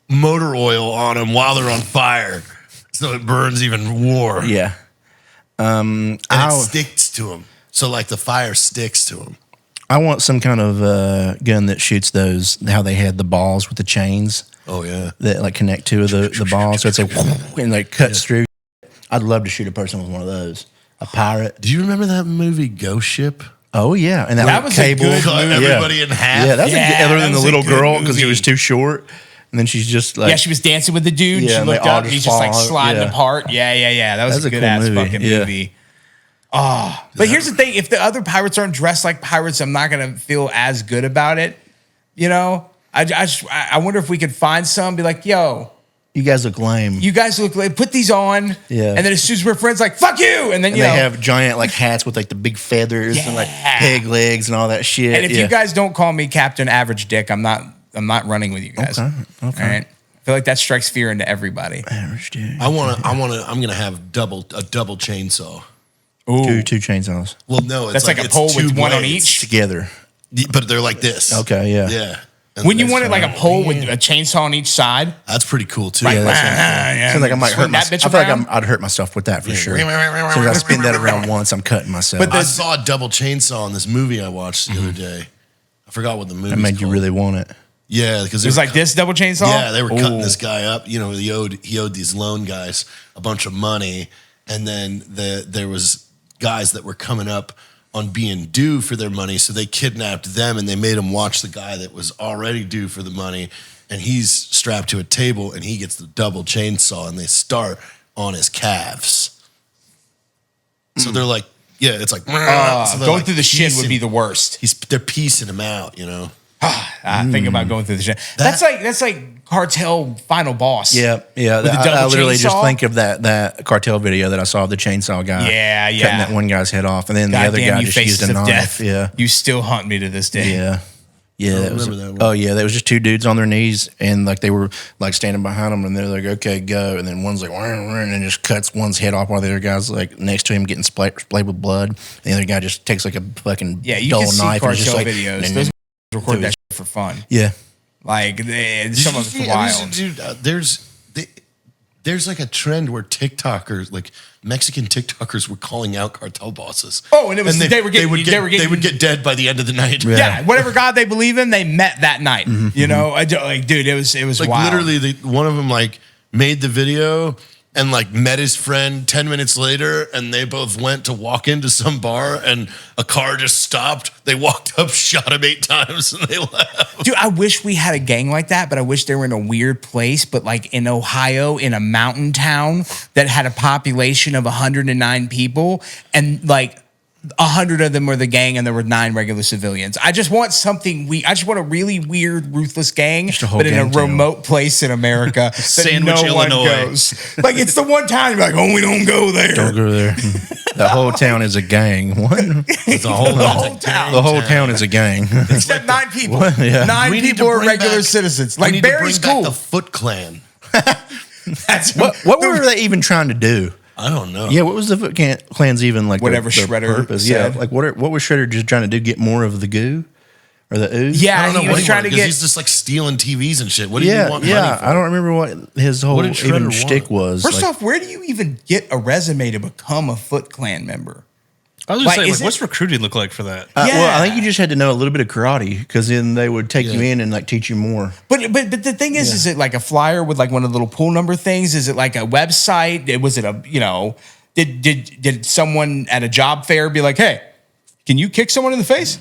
motor oil on them while they're on fire so it burns even more. yeah. And it sticks to them. So like the fire sticks to them. I want some kind of gun that shoots those. How they had the balls with the chains Oh yeah. that like connect to the balls, so it's like and like cuts through. I'd love to shoot a person with one of those. A pirate. Do you remember that movie Ghost Ship? Oh yeah, and That was a good Cut movie. everybody in half. Yeah, that's Yeah, other that than the was a little good girl because she movie. was too short, and then she's just like Yeah, she was dancing with the dude. Yeah, she and they looked all up. just He's just like fall out. sliding Yeah. apart. Yeah. That was That's a a good cool ass movie. fucking Yeah. movie. Oh, but here's the thing: if the other pirates aren't dressed like pirates, I'm not gonna feel as good about it. You know, I wonder if we could find some. Be like, yo, You guys look lame. You guys look like, put these on. Yeah. And then as soon as we're friends, like, fuck you. And then, And you they know. have giant like hats with like the big feathers and like peg legs and all that shit. And if you guys don't call me Captain Average Dick, I'm not running with you guys. Okay. All right. I feel like that strikes fear into everybody. Average dude. I'm gonna have a double chainsaw. Ooh. Two chainsaws Well, no, it's That's like a it's pole two with one on blades. each? together. But they're like this. Okay, yeah. Yeah. And When you that's wanted like a fine. pole with a chainsaw on each side. That's pretty cool too. Yeah, that Yeah, sounds like I might swing hurt that myself. bitch I feel around. like I'd hurt myself with that for sure. As soon as I spin that around once, I'm cutting myself. But I the- saw a double chainsaw in this movie I watched the other day. I forgot what the movie that made you really want it. Yeah, because It was like this double chainsaw? Yeah, they were cutting Ooh. this guy up. You know, he owed these loan guys a bunch of money, and then there was guys that were coming up on being due for their money, so they kidnapped them and they made them watch the guy that was already due for the money, and he's strapped to a table and he gets the double chainsaw and they start on his calves. So they're like, yeah, it's like so they're going like through the shin would piecing- be the worst. They're piecing him out, you know. Think about going through the shin. That's like Cartel Final Boss. Yeah, yeah. With the I double literally just chainsaw? think of that cartel video that I saw of the chainsaw guy. Yeah, cutting yeah. that one guy's head off, and then the other Goddamn, guy you just used faces a of knife. death. Yeah, You still haunt me to this day. yeah. Yeah, that was, remember that one. oh yeah, there was just two dudes on their knees, and like they were like standing behind them, and they're like, "Okay, go," and then one's like, and then just cuts one's head off while the other guy's like next to him getting splayed with blood. And the other guy just takes like a fucking Yeah, you dull can see knife and Cartel is just like, videos. Those record that shit for fun. yeah, Like some of it's wild. Dude, there's like a trend where TikTokers, like Mexican TikTokers, were calling out cartel bosses. Oh, and it was they would get dead by the end of the night. Yeah, whatever God they believe in, they met that night. You know, like dude, it was Like wild. literally, one of them like made the video and like met his friend 10 minutes later, and they both went to walk into some bar, and a car just stopped. They walked up, shot him 8 times, and they left. Dude, I wish we had a gang like that, but I wish they were in a weird place, but like in Ohio, in a mountain town that had a population of 109 people, and like 100 of them were the gang, and there were 9 regular civilians. I just want something I just want a really weird, ruthless gang, a whole but in a gang town. remote place in America that Sandwich, no one Illinois. goes. Like it's the one time you're like, oh, we don't go there. don't go there. The whole town is a gang. What? It's a whole town. The whole town is a gang. Except 9 people. What? Yeah. 9 We need people to are bring regular back- citizens. We Like need to Barry's bring cool. back the Foot Clan. That's What were they even trying to do? I don't know. Yeah, what was the Foot Clan's even like? Whatever their Shredder purpose? said. Yeah, like what was Shredder just trying to do? Get more of the goo or the ooze? Yeah, I don't know he what was he trying wanted, to 'cause get. he's just like stealing TVs and shit. What do you yeah, want yeah. money for? I don't remember what his whole What did Shredder even want? shtick was. First like, off, where do you even get a resume to become a Foot Clan member? I was Like, just saying, is like, what's recruiting look like for that? well, Yeah. I think you just had to know a little bit of karate because then they would take you in and like teach you more. But the thing is it like a flyer with like one of the little pool number things? Is it like a website? Was it a did someone at a job fair be like, hey, can you kick someone in the face?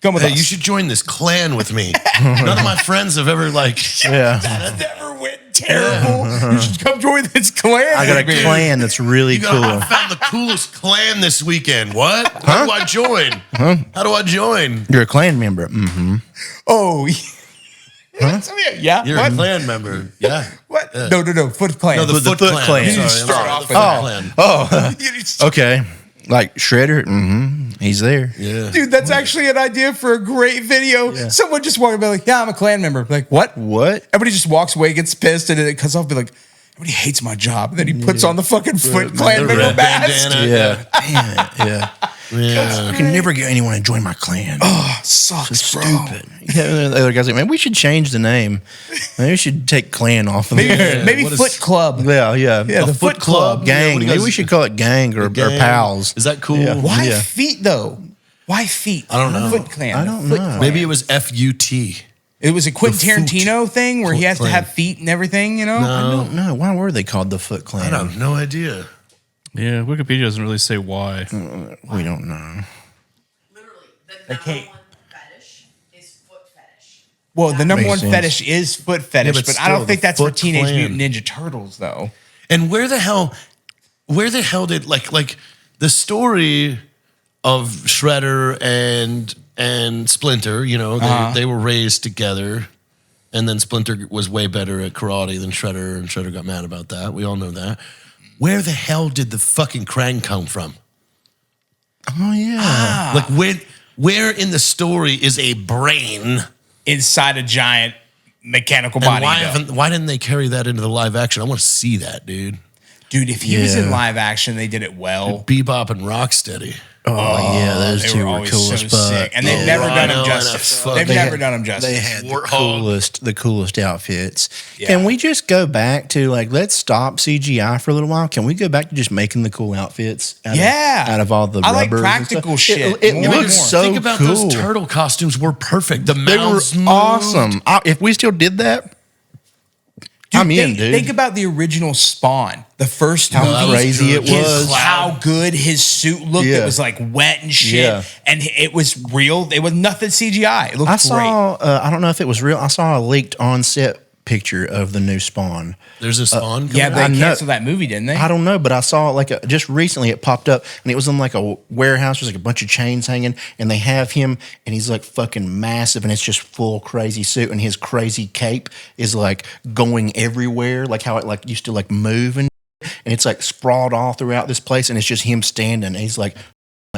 Come with Hey, us. you should join this clan with me. None of my friends have ever like. Yeah, That never went terrible. You should come join this clan. I got a with me. clan that's really cool. I found the coolest clan this weekend. What? How do I join? How do I join? You're a clan member. Mm-hmm. Oh, yeah. You're What? a clan member. Yeah. What? No. Foot Clan. No, the The Foot Foot Clan. Clan. I'm You sorry, start I'm off sorry, with the Foot Clan. You need to- Okay, like Shredder. Mm-hmm. He's there. Yeah. Dude, that's actually an idea for a great video. Someone just walking by like, yeah, I'm a clan member. Like, what? What? Everybody just walks away, gets pissed, and then it cuts off. Be like, everybody hates my job. And then he puts on the fucking Foot Clan The member red mask. bandana. Yeah. Damn it. Yeah. Yeah. I can never get anyone to join my clan. Sucks, bro. Stupid. Yeah, the other guy's like, man, we should change the name. Maybe we should take clan off of it. Maybe what is- Foot Club. Yeah, yeah. Yeah, the Foot Club. Gang. Yeah, what do you Maybe guys- we should call it gang or Gang. pals. Is that cool? Yeah. Why Yeah. feet though? Why feet? I don't know. Foot Clan. I the don't Foot know. Clan. Maybe it was FUT. It was a Quentin The Foot Tarantino thing where he Foot has to Clan. have feet and everything. You know. I don't know. Why were they called the Foot Clan? I have no idea. Yeah, Wikipedia doesn't really say why. We don't know. Literally, the number one fetish is foot fetish. Well, the number Makes one sense. fetish is foot fetish, but but I still, don't think the that's for Foot Teenage Clan. Mutant Ninja Turtles though. And where the hell did like the story of Shredder and Splinter, you know, they were raised together. And then Splinter was way better at karate than Shredder, and Shredder got mad about that. We all know that. Where the hell did the fucking Krang come from? Oh yeah. Like where in the story is a brain inside a giant mechanical and body. why didn't they carry that into the live action? I want to see that, dude. Dude, if he was in live action, they did it well. Bebop and Rocksteady. Oh yeah, those they two were always cool so as fuck. sick. And they've never done him justice. They've never done him justice. They had Warthog. the coolest outfits. Yeah. Can we just go back to like, let's stop CGI for a little while? Can we go back to just making the cool outfits? Out of all the I like rubbers and practical stuff? shit. It more and looks more. so Think about cool. those turtle costumes were perfect. The They were mouths moved. awesome. If we still did that, I'm in, dude. Think about the original Spawn. The first time How crazy it was. How good his suit looked. Yeah. It was like wet and shit. Yeah. And it was real. It was nothing CGI. It looked I great. saw. I don't know if it was real. I saw a leaked on-set picture of the new Spawn. There's a Spawn. Yeah, coming they out? know. canceled that movie, didn't they? I don't know, but I saw like just recently it popped up and it was in like a warehouse. There's like a bunch of chains hanging and they have him and he's like fucking massive and it's just full crazy suit and his crazy cape is like going everywhere, like how it like used to like move and it's like sprawled all throughout this place and it's just him standing. And he's like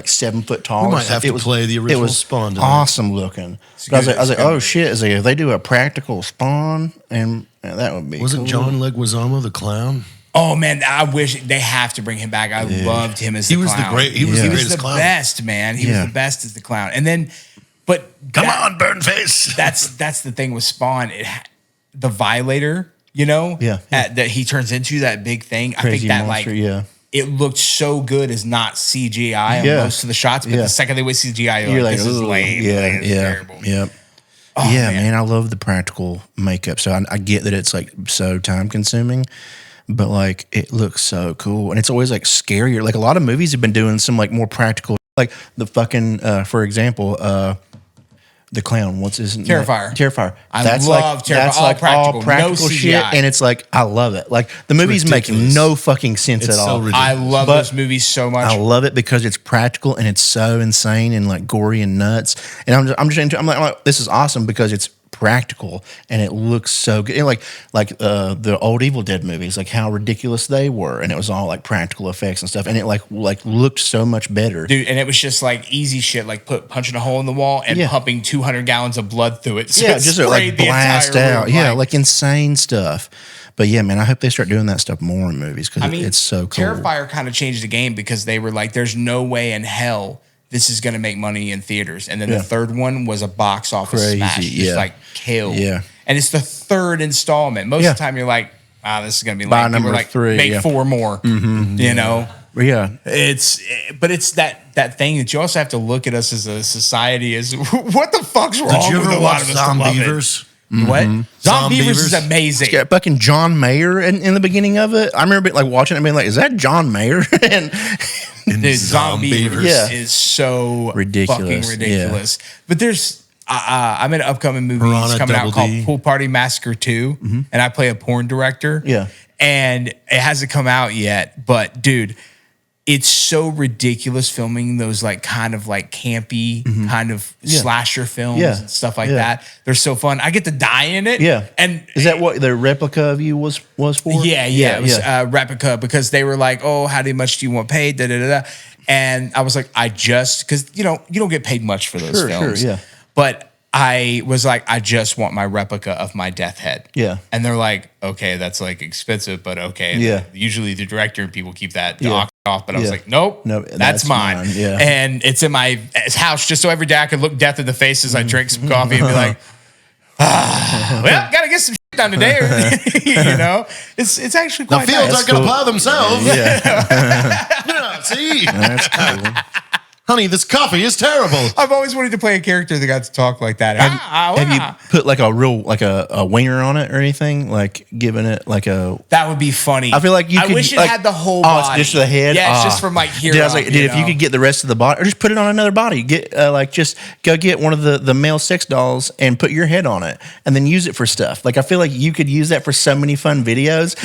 7 foot tall. We might have to play the original It was Spawn tonight. awesome looking. But I was like, oh shit! Is if they do a practical Spawn, and that would be Wasn't cool. John Leguizamo the clown? Oh man, I wish they have to bring him back. I loved him as the He was clown. the great. He was the He was greatest the clown. best, man. He was the best as the clown. And then, but Come on, Burnface. that's the thing with Spawn. The Violator, Yeah. that he turns into that big thing. I Crazy think that monster, like yeah. it looked so good as not CGI on Yeah. most of the shots, but Yeah. the second they went CGI, You're like, this is "Ooh, lame. yeah, Like, this is terrible. yeah. Oh, yeah, man. man, I love the practical makeup. So I get that it's like so time consuming, but like it looks so cool. And it's always like scarier. Like a lot of movies have been doing some like more practical, like the fucking, for example, the clown, what's his name? Terrifier. Terrifier. I That's love like, Terrifier. That's All like practical, all practical no shit. CGI. And it's like, I love it. Like the movies make ridiculous. no fucking sense It's at so all. ridiculous. I love But those movies so much. I love it because it's practical and it's so insane and like gory and nuts. And I'm like, this is awesome because it's practical and it looks so good. And like the old Evil Dead movies, like how ridiculous they were, and it was all like practical effects and stuff, and it like looked so much better. Dude, and it was just like easy shit, like punching a hole in the wall and Yeah. pumping 200 gallons of blood through it. So Yeah, it just to, sprayed like the blast entire out. room, Yeah, like insane stuff. But yeah, man, I hope they start doing that stuff more in movies because it's so cool. Terrifier kind of changed the game because they were like, there's no way in hell this is going to make money in theaters. And then the third one was a box office Crazy, smash. Just yeah. like killed. Yeah. And it's the third installment. Most of the time you're like, this is going to be Buy lame. number People are like, 3, make yeah. 4 more. You know? Yeah. But it's that thing that you also have to look at us as a society as what the fuck's wrong Did you with ever a lot watch of us to love it? Zombievers? What? Zombievers is Zombievers? amazing. Yeah, fucking John Mayer in the beginning of it. I remember like watching it and being like, is that John Mayer? And Dude, Zombievers Yeah. is so Ridiculous, fucking ridiculous. But there's I'm in an upcoming movie Piranha coming out Double called D. Pool Party Massacre 2, and I play a porn director. Yeah. And it hasn't come out yet, but dude, it's so ridiculous filming those like kind of like campy kind of slasher films Yeah. and stuff like Yeah. that. They're so fun. I get to die in it. yeah. And is that what the replica of you was for? yeah, it was replica because they were like, oh, how much do you want paid? Da, da, da, da. And I was like, because you don't get paid much for those Sure, films. yeah. But I was like, I just want my replica of my death head. Yeah. And they're like, okay, that's like expensive, but okay. Yeah. Usually the director and people keep that Yeah. off, but I was Yeah. like, nope, that's mine. Yeah. And it's in my house just so every day I could look death in the face as I drink some coffee and be like, well, gotta get some shit done today. You know, it's actually The quite fields nice. aren't going to plow themselves. Yeah. See? That's cool. Honey, this coffee is terrible. I've always wanted to play a character that got to talk like that. Have you put like a real like a winger on it or anything? Like giving it like a That would be funny. I feel like you I could, wish it like- had the whole Oh, body. it's just the head? Yeah, it's Ah. just from like here. Dude, I was up, like, dude, if you know? could get the rest of the body, or just put it on another body, get like just go get one of the male sex dolls and put your head on it, and then use it for stuff. Like I feel like you could use that for so many fun videos,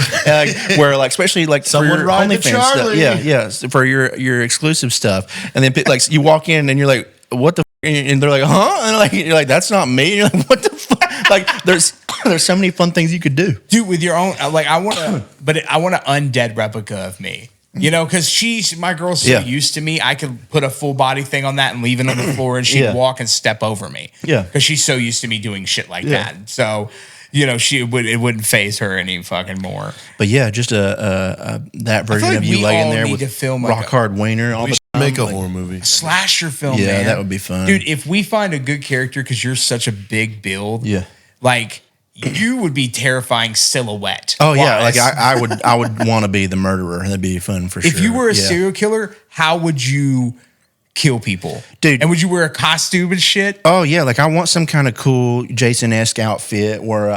where like especially like Someone for your ride the OnlyFans stuff. Charlie. Yeah, for your exclusive stuff, and then like you walk in and you're like, what the. And they're like, huh? And like you're like, that's not me. And you're like, what the fuck? like there's so many fun things you could do. Dude, with your own, like I want to, I want an undead replica of me. You know, because my girl's so used to me, I could put a full body thing on that and leave it on the floor, and she'd walk and step over me. Yeah, because she's so used to me doing shit like that. So, you know, it wouldn't phase her any fucking more. But yeah, just that version of you laying there with film rock hard wiener. We should make a horror movie, slasher film. Yeah, man. that would be fun, dude. If we find a good character, because you're such a big build, like. You would be terrifying silhouette. Oh yeah, like I would want to be the murderer. That'd be fun for sure. If you were a serial killer, how would you kill people, dude? And would you wear a costume and shit? Oh yeah, like I want some kind of cool Jason-esque outfit where,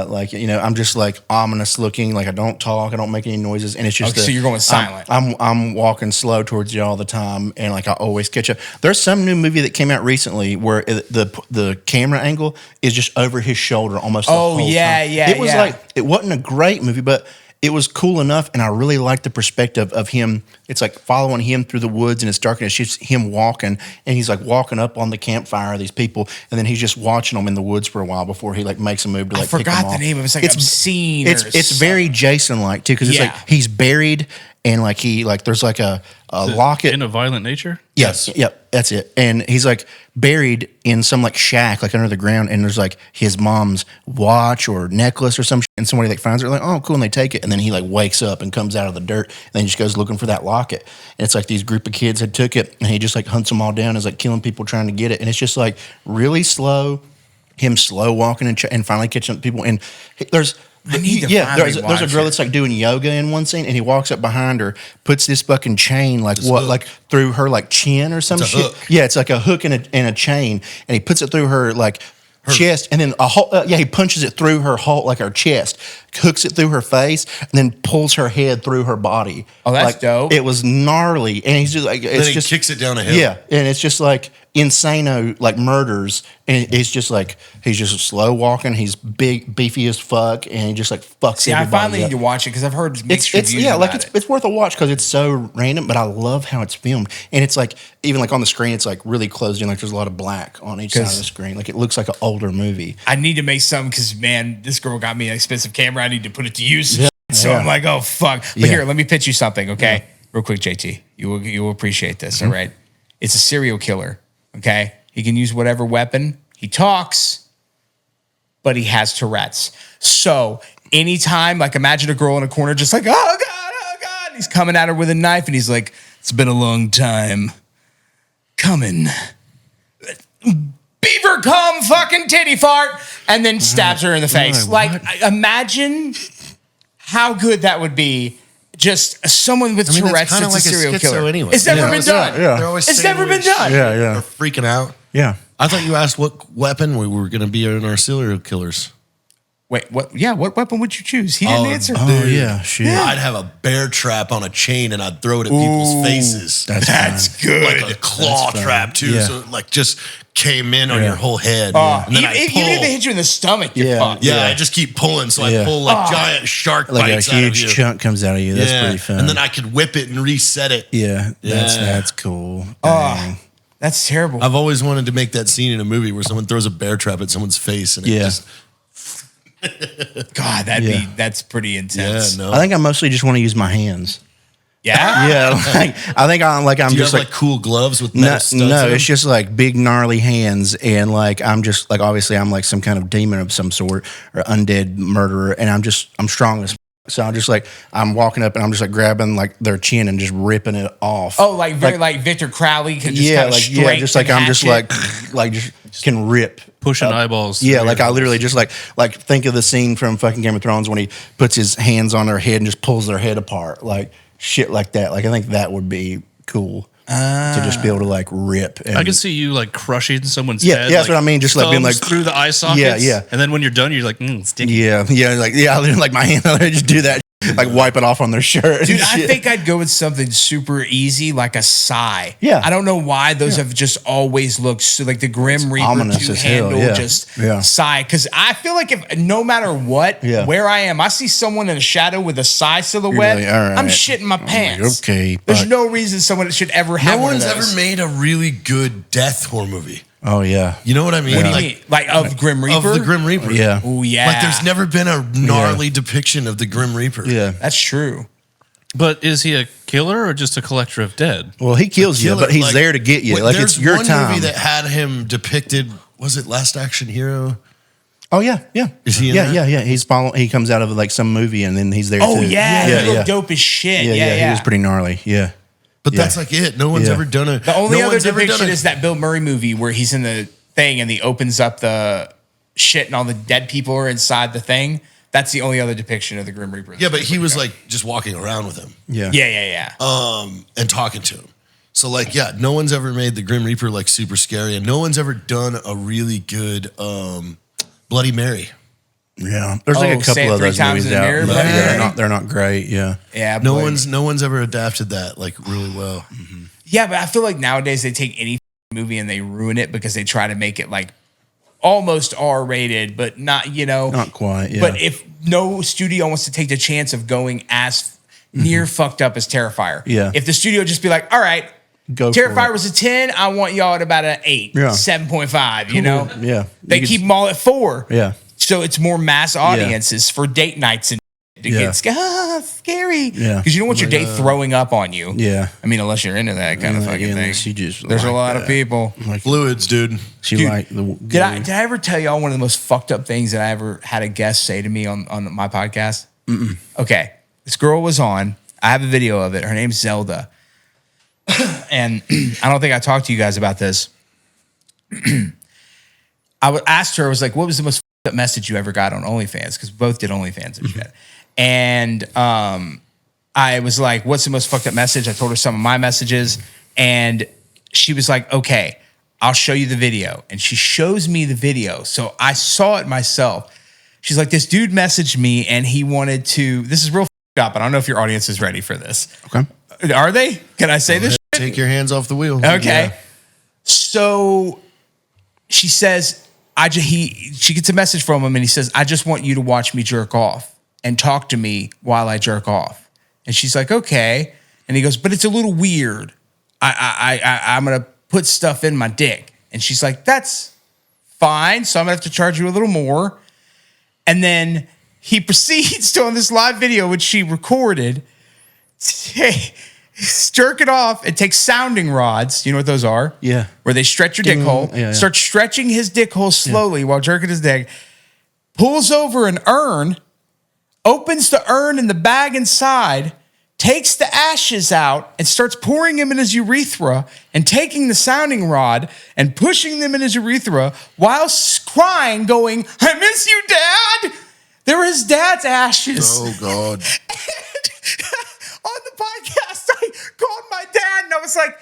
like you know, I'm just like ominous looking. Like I don't talk, I don't make any noises, and it's just so you're going silent. I'm walking slow towards you all the time, and like I always catch up. There's some new movie that came out recently where the camera angle is just over his shoulder almost. The whole time. It was like it wasn't a great movie, but it was cool enough, and I really liked the perspective of him. It's like following him through the woods, and it's dark, and it's just him walking, and he's like walking up on the campfire of these people, and then he's just watching them in the woods for a while before he like makes a move to like pick them off. I forgot the name of it. It's like obscene. It's very Jason-like too, because it's like he's buried, and like there's like a locket in a violent nature. Yes. Yep. That's it. And he's like buried in some like shack, like under the ground. And there's like his mom's watch or necklace or some shit. And somebody like finds it, like, oh, cool. And they take it. And then he like wakes up and comes out of the dirt. And then he just goes looking for that locket. And it's like these group of kids had took it. And he just like hunts them all down. And is like killing people trying to get it. And it's just like really slow, him slow walking and finally catching up people. And there's a girl that's like doing yoga in one scene, and he walks up behind her, puts this fucking chain like through her like chin or some shit. Yeah, it's like a hook and a chain, and he puts it through her like chest, and then he punches it through her whole like her chest, hooks it through her face, and then pulls her head through her body. Oh, that's like, dope. It was gnarly, and he's just like he kicks it down a hill. Yeah, and it's just like insano like murders, and it's just like he's just slow walking. He's big, beefy as fuck, and he just like fucks everybody. I finally up. need to watch it because I've heard mixed reviews. It's worth a watch because it's so random, but I love how it's filmed, and it's like even like on the screen, it's like really closed in. Like there's a lot of black on each side of the screen. Like it looks like an older movie. I need to make some because man, this girl got me an expensive camera. I need to put it to use. So I'm like, oh fuck. But here, let me pitch you something, okay? Real quick, JT. You will appreciate this. All right. It's a serial killer. Okay. He can use whatever weapon. He talks, but he has Tourette's. So anytime, like imagine a girl in a corner just like, oh God. He's coming at her with a knife and he's like, it's been a long time coming. Beaver come fucking titty fart. And then stabs her in the face. Imagine how good that would be. Just someone with Tourette's that's a serial killer. Anyway. It's never been done. Yeah. It's never been done. They're freaking out. Yeah. I thought you asked what weapon we were going to be in our serial killers. Wait, what? Yeah, what weapon would you choose? He didn't answer. Oh, yeah, shit. I'd have a bear trap on a chain and I'd throw it at people's faces. That's good. Like a claw trap, too. Yeah. So, like, just came in on your whole head. And then even if they hit you in the stomach, you're fucked. Yeah, I just keep pulling. So I pull like giant shark like bites a out of huge you. chunk comes out of you. That's pretty fun. And then I could whip it and reset it. Yeah, that's cool. Dang. That's terrible. I've always wanted to make that scene in a movie where someone throws a bear trap at someone's face and it just... God, that's pretty intense. Yeah, no. I think I mostly just want to use my hands. Yeah? Yeah, like I think I'm Do you just have like cool gloves with metal studs in no, them? it's just like big gnarly hands, and like I'm just like obviously I'm like some kind of demon of some sort or undead murderer, and I'm strong as so I'm walking up and I'm just like grabbing like their chin and just ripping it off. Oh, like very like Victor Crowley could just kind of straight just like I'm just like just can rip. Pushing eyeballs. Yeah, like I literally just like think of the scene from fucking Game of Thrones when he puts his hands on their head and just pulls their head apart. Like shit like that. Like I think that would be cool. To just be able to like rip. And, I can see you like crushing someone's yeah, head. Yeah, that's what I mean. Just like being like through the eye sockets. Yeah. And then when you're done, you're like, sticky. Yeah, I literally like my hand. I just do that. Like wipe it off on their shirt. Dude, I think I'd go with something super easy, like a sigh. Yeah. I don't know why those have just always looked so, like the Grim Reaper two-handle sigh. Because I feel like if no matter what, where I am, I see someone in a shadow with a sigh silhouette, like, all right. I'm shitting my pants. Like, okay. There's no reason someone should ever have No one one's of ever those. made a really good death horror movie. Oh yeah. You know what I mean? What do you mean? Like of Grim Reaper? Of the Grim Reaper. Yeah. Oh yeah. Like there's never been a gnarly depiction of the Grim Reaper. Yeah. That's true. But is he a killer or just a collector of dead? Well, he kills you, Killer, but he's like- there to get you. Wait, Like there's it's your one time. movie that had him depicted. Was it Last Action Hero? Oh yeah, yeah. Is he in yeah, that? yeah, yeah. He's following. He comes out of like some movie, and then he's there. Oh too. yeah, yeah, he looked yeah. dope as shit. Yeah, Yeah, yeah. He was pretty gnarly. Yeah, But Yeah. that's like it. No one's Yeah. ever done a. The only no other one's ever done depiction a- is that Bill Murray movie where he's in the thing and he opens up the shit and all the dead people are inside the thing. That's the only other depiction of the Grim Reaper. Yeah, but he was like just walking around with him. yeah, yeah. And talking to him. So like, yeah, no one's ever made the Grim Reaper like super scary, and no one's ever done a really good Bloody Mary. yeah. There's like Oh, a Say couple It of Three those Times movies in the out. Mirror, but Bloody yeah, Mary? they're not great. Yeah, Yeah. No Bloody- one's ever adapted that like really well. Yeah, but I feel like nowadays they take any movie and they ruin it because they try to make it like almost R-rated, but not, not quite. Yeah, But if no studio wants to take the chance of going as near fucked up as Terrifier, Yeah. If the studio just be like, all right, Go for Terrifier it. was a 10, I want y'all at about an 8, Yeah. 7.5, you know? yeah, They You could- keep them all at 4. Yeah, So it's more mass audiences for date nights and it Yeah. gets scary. Yeah. Because you don't want your date throwing up on you. yeah. I mean, unless you're into that kind of fucking thing. unless you just There's a like lot of that. people. Fluids, dude. She Dude, liked the. Did I ever tell y'all one of the most fucked up things that I ever had a guest say to me on my podcast? Okay. This girl was on. I have a video of it. Her name's Zelda. And I don't think I talked to you guys about this. Asked her, I was like, what was the most fucked up message you ever got on OnlyFans? Because we both did OnlyFans and shit. And I was like, what's the most fucked up message? I told her some of my messages. And she was like, okay, I'll show you the video. And she shows me the video. So I saw it myself. She's like, this dude messaged me and he wanted to, this is real fucked up. I don't know if your audience is ready for this. Okay. Are they? Can I say this? Take your hands off the wheel. Okay. So she says, she gets a message from him and he says, I just want you to watch me jerk off and talk to me while I jerk off. And she's like, okay. And he goes, but it's a little weird. I'm going to put stuff in my dick. And she's like, that's fine. So I'm going to have to charge you a little more. And then he proceeds to, on this live video, which she recorded, jerk it off and take sounding rods. You know what those are? Yeah. Where they stretch your dick hole. yeah. Start stretching his dick hole slowly while jerking his dick. Pulls over an urn, opens the urn and the bag inside, takes the ashes out and starts pouring them in his urethra and taking the sounding rod and pushing them in his urethra while crying, going, I miss you, Dad. They were his dad's ashes. Oh God. On the podcast, I called my dad and I was like,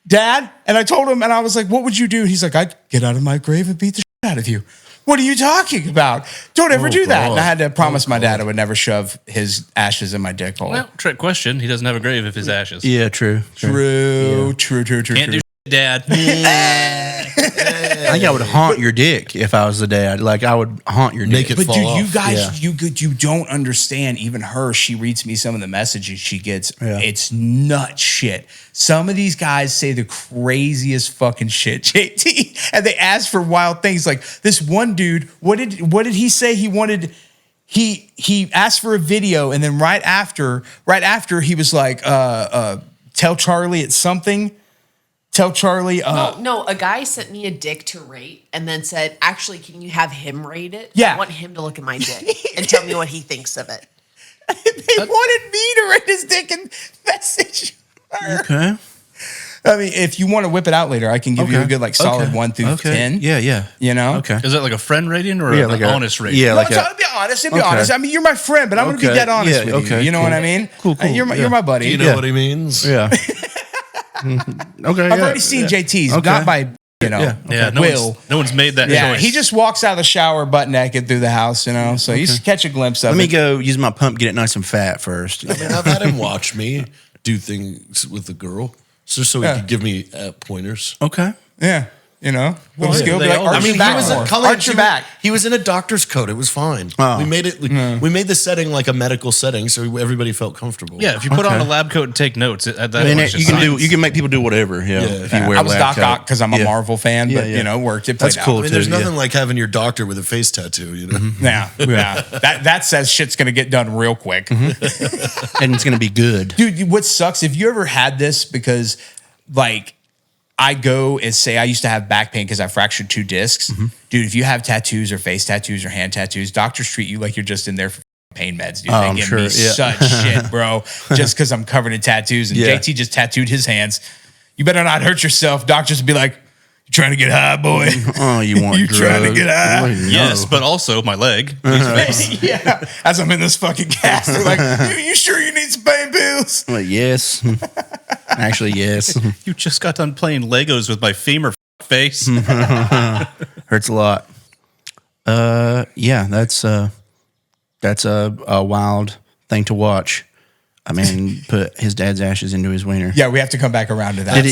Dad, and I told him, and I was like, what would you do? And he's like, I'd get out of my grave and beat the shit out of you. What are you talking about? Don't ever do that. And I had to promise my dad I would never shove his ashes in my dick hole. Well, trick question. He doesn't have a grave if his ashes. Yeah, true. True. Can't do shit, Dad. I think I would haunt your dick if I was the dad. Like I would haunt your Make dick. it But fall dude, off. you guys, you don't understand. Even her, she reads me some of the messages she gets. Yeah. It's nut shit. Some of these guys say the craziest fucking shit, JT, and they ask for wild things. Like this one dude, what did he say he wanted? He asked for a video, and then right after he was like, tell Charlie it's something. Tell Charlie. No, a guy sent me a dick to rate and then said, actually, can you have him rate it? Yeah. I want him to look at my dick and tell me what he thinks of it. They wanted me to rate his dick and message her. Okay. I mean, if you want to whip it out later, I can give you a good like solid 1 through 10. Yeah, yeah. You know? Okay. Is that like a friend rating or Yeah, an like honest rating? Yeah, No, like so I'll be honest. I'll be Okay. honest. I mean, you're my friend, but I'm going to be Okay. dead honest Yeah, with okay, you. You know cool. what I mean? Cool, cool. You're Yeah. my buddy. Do you know Yeah. what he means? Yeah. Okay. I've already seen JT's, Okay. not by, Yeah. Yeah, Will. no one's made that Yeah, choice. he just walks out of the shower butt naked through the house, you know? So you just catch a glimpse of Let it. me go use my pump, get it nice and fat first. I mean, I've had him watch me do things with the girl, just so he Yeah. could give me pointers. Okay. Yeah. You know, Well, little skill. Be they like, all- arch I mean, your back more. Arch your back. He was in a doctor's coat. It was fine. Oh. We made it. We made the setting like a medical setting, so everybody felt comfortable. Yeah, if you put on a lab coat and take notes, at that I mean, point, you can make people do whatever. Yeah, if you wear I was lab Doc coat. Ock because I'm a Yeah. Marvel fan, but Yeah. you know, worked. It played That's cool. I mean, there's too, nothing like having your doctor with a face tattoo. You know. Yeah, yeah. That says shit's gonna get done real quick. and it's gonna be good. Dude, what sucks, if you ever had this, because like I go and say I used to have back pain because I fractured 2 discs. Dude, if you have tattoos or face tattoos or hand tattoos, doctors treat you like you're just in there for pain meds, dude. They I'm give sure, me yeah. such shit, bro, just because I'm covered in tattoos. And Yeah. JT just tattooed his hands. You better not hurt yourself. Doctors would be like, you trying to get high, boy? Oh, you want You trying to drugs? get high? Oh, no. yes, but also my leg. Yeah, as I'm in this fucking cast, they're like, you sure you need some pain pills? I'm like, yes. Actually, yes. You just got done playing Legos with my femur face. Hurts a lot. Yeah, that's a wild thing to watch. I mean, put his dad's ashes into his wiener. Yeah, we have to come back around to that. Did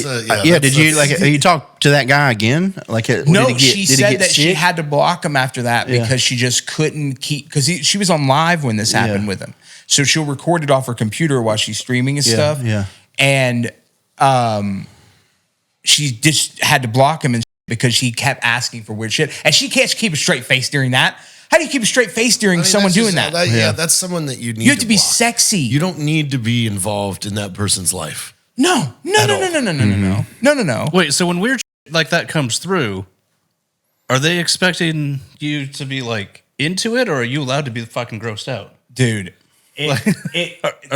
he, did you like? You talk to that guy again? Like, No, did he she did he said get that she sick? had to block him after that Yeah. because she just couldn't keep, because she was on live when this happened Yeah. with him. So she'll record it off her computer while she's streaming and Yeah, stuff. yeah. And she just had to block him and because he kept asking for weird shit. And she can't keep a straight face during that. How do you keep a straight face during someone that's doing just- that? Yeah, that's someone that you need. You have to be block. sexy. You don't need to be involved in that person's life. No. Wait, so when weird shit like that comes through, are they expecting you to be like into it, or are you allowed to be fucking grossed out? Dude. Are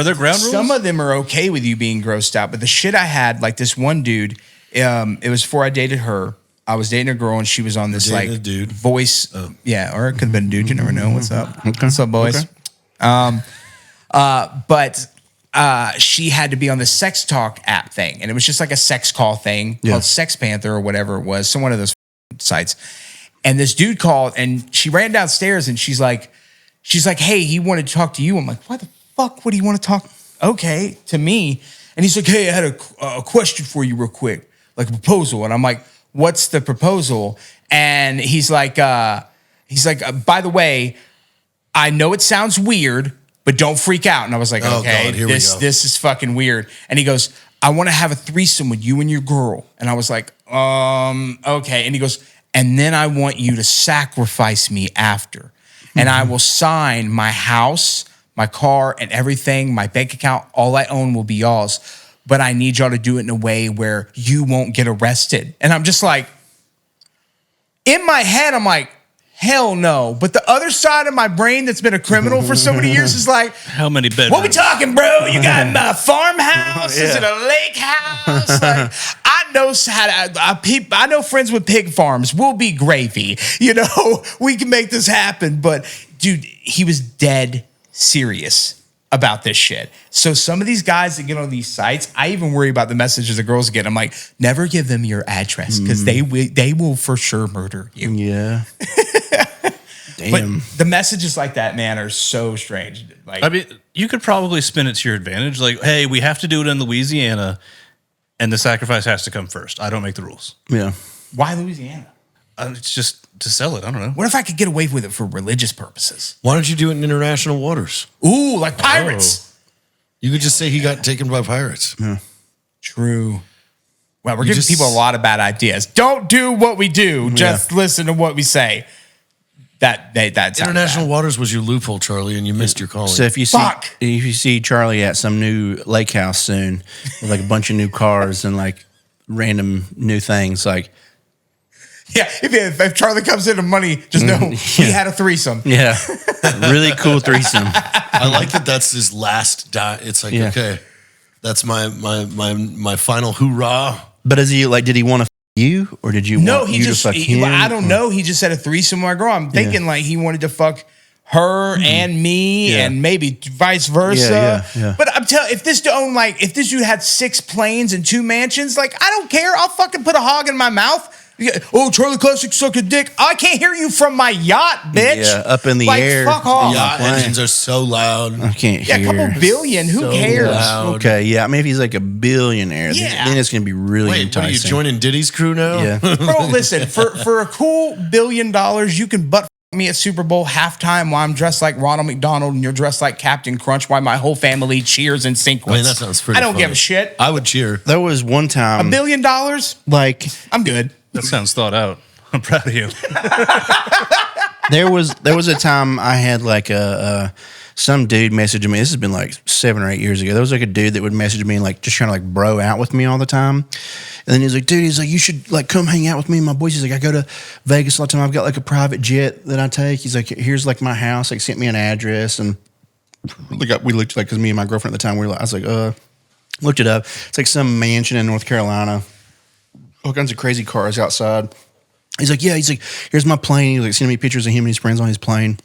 there ground rules? Some of them are okay with you being grossed out, but the shit I had, like this one dude, it was before I dated her. I was dating a girl and she was on this dating like a dude? voice. Yeah, or it could have been a dude. You never know. What's up? What's up, boys? Okay. But she had to be on the sex talk app thing, and it was just like a sex call thing called Sex Panther or whatever it was, some one of those sites. And this dude called, and she ran downstairs, and she's like, "Hey, he wanted to talk to you." I'm like, "Why the fuck would he want to talk?" Okay, to me. And he's like, "Hey, I had a question for you, real quick, like a proposal." And I'm like, "What's the proposal?" And he's like, "By the way, I know it sounds weird, but don't freak out." And I was like, Oh, "Okay, God, here we this go. is fucking weird." And he goes, "I want to have a threesome with you and your girl." And I was like, okay. And he goes, "And then I want you to sacrifice me after. And I will sign my house, my car, and everything, my bank account, all I own will be y'all's. But I need y'all to do it in a way where you won't get arrested." And I'm just like, in my head, I'm like, hell no. But the other side of my brain that's been a criminal for so many years is like, How many bedrooms? what we talking, bro? You got a farmhouse? Is it a lake house? Like, I know friends with pig farms. We'll be gravy. You know, we can make this happen. But dude, he was dead serious about this shit. So some of these guys that get on these sites, I even worry about the messages the girls get. I'm like, never give them your address because they will for sure murder you. Yeah. But Damn. the messages like that, man, are so strange. Like, I mean, you could probably spin it to your advantage. Like, hey, we have to do it in Louisiana, and the sacrifice has to come first. I don't make the rules. Yeah. why Louisiana? It's just to sell it. I don't know. What if I could get away with it for religious purposes? Why don't you do it in international waters? Ooh, like pirates. You could just say he got taken by pirates. True. Well, we're giving just- people a lot of bad ideas. Don't do what we do. Just listen to what we say. That's International waters was your loophole, Charlie, and you missed your calling. So if you see Charlie at some new lake house soon with like a bunch of new cars and like random new things, like Yeah, if Charlie comes in with money, just know he had a threesome. yeah, really cool threesome. I like that. That's his last. It's like Yeah. okay, that's my final hoorah. But is he like? Did he want to you or did you? No, want he you just, to fuck him? I don't know. He just had a threesome with my girl. I'm thinking like he wanted to fuck her and me Yeah. and maybe vice versa. Yeah. But I'm telling if this dude had 6 planes and 2 mansions, like I don't care. I'll fucking put a hog in my mouth. Oh, Charlie Classic suck a dick. I can't hear you from my yacht, bitch. Yeah, up in the air. Fuck off. Yacht engines are so loud. I can't Yeah, a hear. couple billion. Who So cares? loud. Okay, yeah. I mean, if he's like a billionaire, Yeah. then it's going to be really Wait, what are you enticing. joining Diddy's crew now? Yeah. Bro, listen, for a cool $1 billion, you can butt me at Super Bowl halftime while I'm dressed like Ronald McDonald and you're dressed like Captain Crunch while my whole family cheers in sequence. I mean, that sounds pretty I don't funny. give a shit. I would cheer. There was one time, $1 billion? like, I'm good. That sounds thought out. I'm proud of you. there was a time I had like some dude messaging me. This has been like 7 or 8 years ago. There was like a dude that would message me and like just trying to like bro out with me all the time. And then he's like, dude, you should like come hang out with me and my boys. He's like, I go to Vegas all the time. I've got like a private jet that I take. He's like, here's like my house. Like sent me an address and we looked like, cause me and my girlfriend at the time, I was like, looked it up. It's like some mansion in North Carolina. All kinds of crazy cars outside. He's like, here's my plane. He's like sending me pictures of him and his friends on his plane.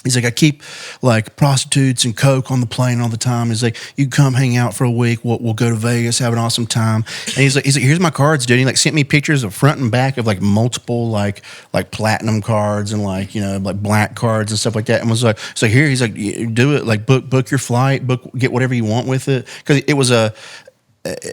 He's like, I keep like prostitutes and coke on the plane all the time. He's like, you come hang out for a week. We'll go to Vegas, have an awesome time. And he's like, here's my cards, dude. He like sent me pictures of front and back of like multiple like platinum cards and like, like black cards and stuff like that. And was like, so here he's like, do it, like book your flight, get whatever you want with it. Cause it was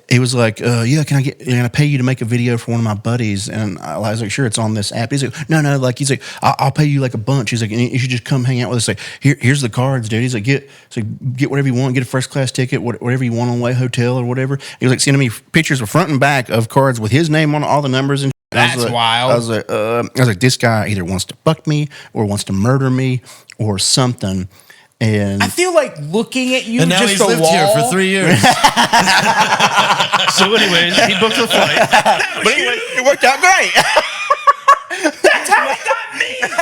he was like, can I pay you to make a video for one of my buddies? And I was like, sure, it's on this app. He's like, no, like, he's like, I'll pay you like a bunch. He's like, and you should just come hang out with us. Like, here's the cards, dude. He's like, get whatever you want, get a first class ticket, whatever you want on the way, hotel or whatever. He was like sending me pictures of front and back of cards with his name on all the numbers and shit. That's wild. I was like, this guy either wants to fuck me or wants to murder me or something. And I feel like looking at you And now just he's a lived wall. here for 3 years. So, anyways, he booked the flight. but anyway, it worked out great. That's how he got me.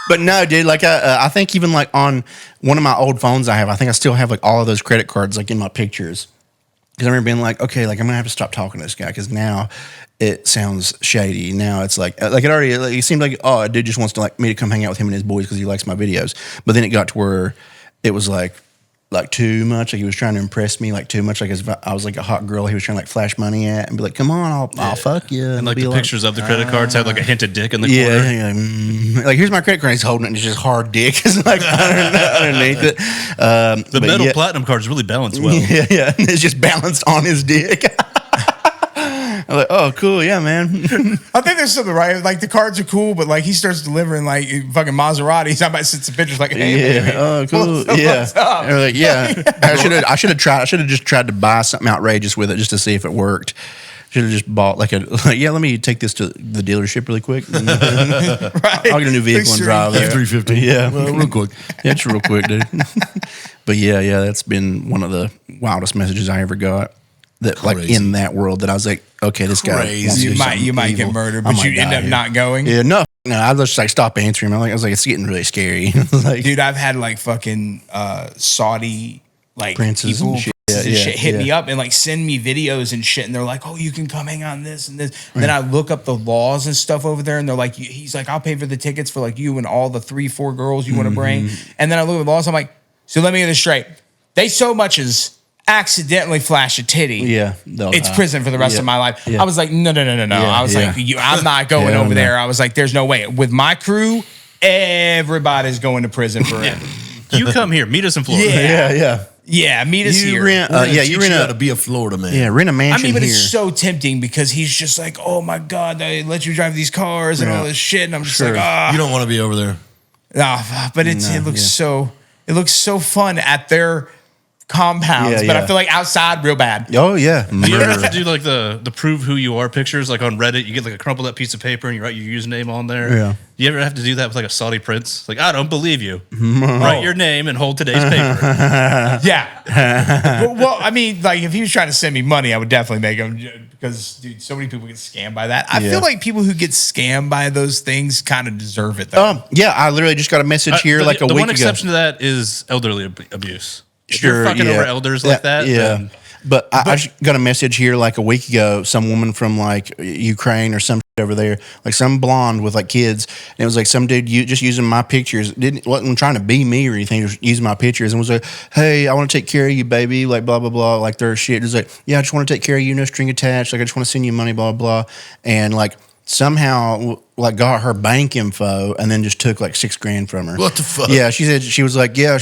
But no, dude, like I think even like on one of my old phones I think I still have like all of those credit cards like in my pictures. Because I remember being like, okay, like I'm gonna have to stop talking to this guy because now it sounds shady. Now it's like it seemed like, oh, a dude just wants to like me to come hang out with him and his boys because he likes my videos. But then it got to where it was like too much. Like he was trying to impress me like too much. Like as if I was like a hot girl he was trying to like flash money at and be like, come on, I'll fuck you. And like be the pictures of the credit cards had like a hint of dick in the corner. like here's my credit card. He's holding it and it's just hard dick. It's like underneath it. The metal platinum cards really balance well. Yeah. It's just balanced on his dick. I'm like, oh, cool, yeah, man. I think there's something right. Like the cards are cool, but like he starts delivering like fucking Maseratis. I might send some pictures like, hey, baby, oh, cool, what's up? They're like, yeah. I should have just tried to buy something outrageous with it just to see if it worked. Should have just bought like let me take this to the dealership really quick. Right. I'll get a new vehicle and drive there. F-350. Yeah, Well, real quick. Yeah, it's real quick, dude. But yeah, that's been one of the wildest messages I ever got. That like Crazy. in that world that I was like, okay, this guy Crazy. wants to do You something might get evil. murdered, I but might you end die up here. not going. Yeah, no, I just like stop answering. I was like, it's getting really scary. Like, Dude, I've had like fucking Saudi like Princes people and shit. and Yeah, shit hit yeah. me up and like send me videos and shit, and they're like, "Oh, you can come hang out on this and this." And then I look up the laws and stuff over there, and they're like, "He's like, I'll pay for the tickets for like you and all the 3-4 girls you want to bring." And then I look at the laws, I'm like, "So let me get this straight. They so much as accidentally flash a titty, yeah, it's prison for the rest of my life." Yeah. I was like, no. I was like, I'm not going Hell over no. there. I was like, there's no way. With my crew, everybody's going to prison for it. You come here, meet us in Florida. yeah. Yeah, meet us You here. rent, you rent how to a be a Florida man. rent a I mansion mean, but here. it's so tempting because he's just like, oh my God, they let you drive these cars and all this shit. And I'm just Sure. like, ah. You don't want to be over there. But it looks so fun at their compounds. Yeah, But yeah. I feel like outside, real bad. Oh yeah, Do you ever have murder. to do like the prove who you are pictures, like on Reddit? You get like a crumpled up piece of paper and you write your username on there. Yeah. Do you ever have to do that with like a Saudi prince? Like, I don't believe you. Write your name and hold today's paper. Yeah. Well, I mean, like if he was trying to send me money, I would definitely make him because, dude, so many people get scammed by that. I Yeah. feel like people who get scammed by those things kind of deserve it, though. Yeah, I literally just got a message here like a the week one ago. exception to that is elderly abuse. If Sure, you're fucking yeah. over elders like that, yeah. then But I just got a message here like a week ago. Some woman from like Ukraine or some shit over there, like some blonde with like kids, and it was like some dude just using my pictures. Wasn't trying to be me or anything. Just using my pictures and was like, "Hey, I want to take care of you, baby." Like blah blah blah. Like their shit. It was like, "Yeah, I just want to take care of you, no string attached. Like I just want to send you money, blah blah blah." And like somehow like got her bank info and then just took like $6,000 from her. What the fuck? Yeah, she said she was like, I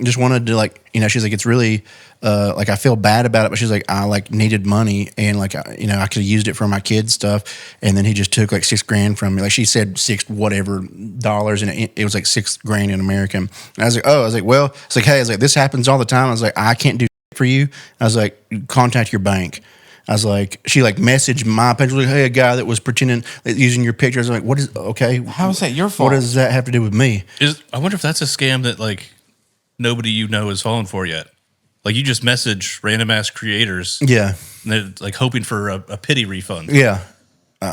just wanted to like, she's like, it's really like I feel bad about it, but she's like, I like needed money and like I could have used it for my kids stuff, and then he just took like $6,000 from me. Like she said six whatever dollars, and it was like $6,000 in American. And I was like, well, it's like, hey, I was like, this happens all the time. I was like, I can't do for you. I was like, contact your bank. I was like, she like messaged my page, like, hey, a guy that was pretending using your picture. I was like, what is okay? How is that your fault? What does that have to do with me? I wonder if that's a scam that like nobody has fallen for yet. Like you just message random ass creators, Yeah, and they're like hoping for a pity refund. yeah.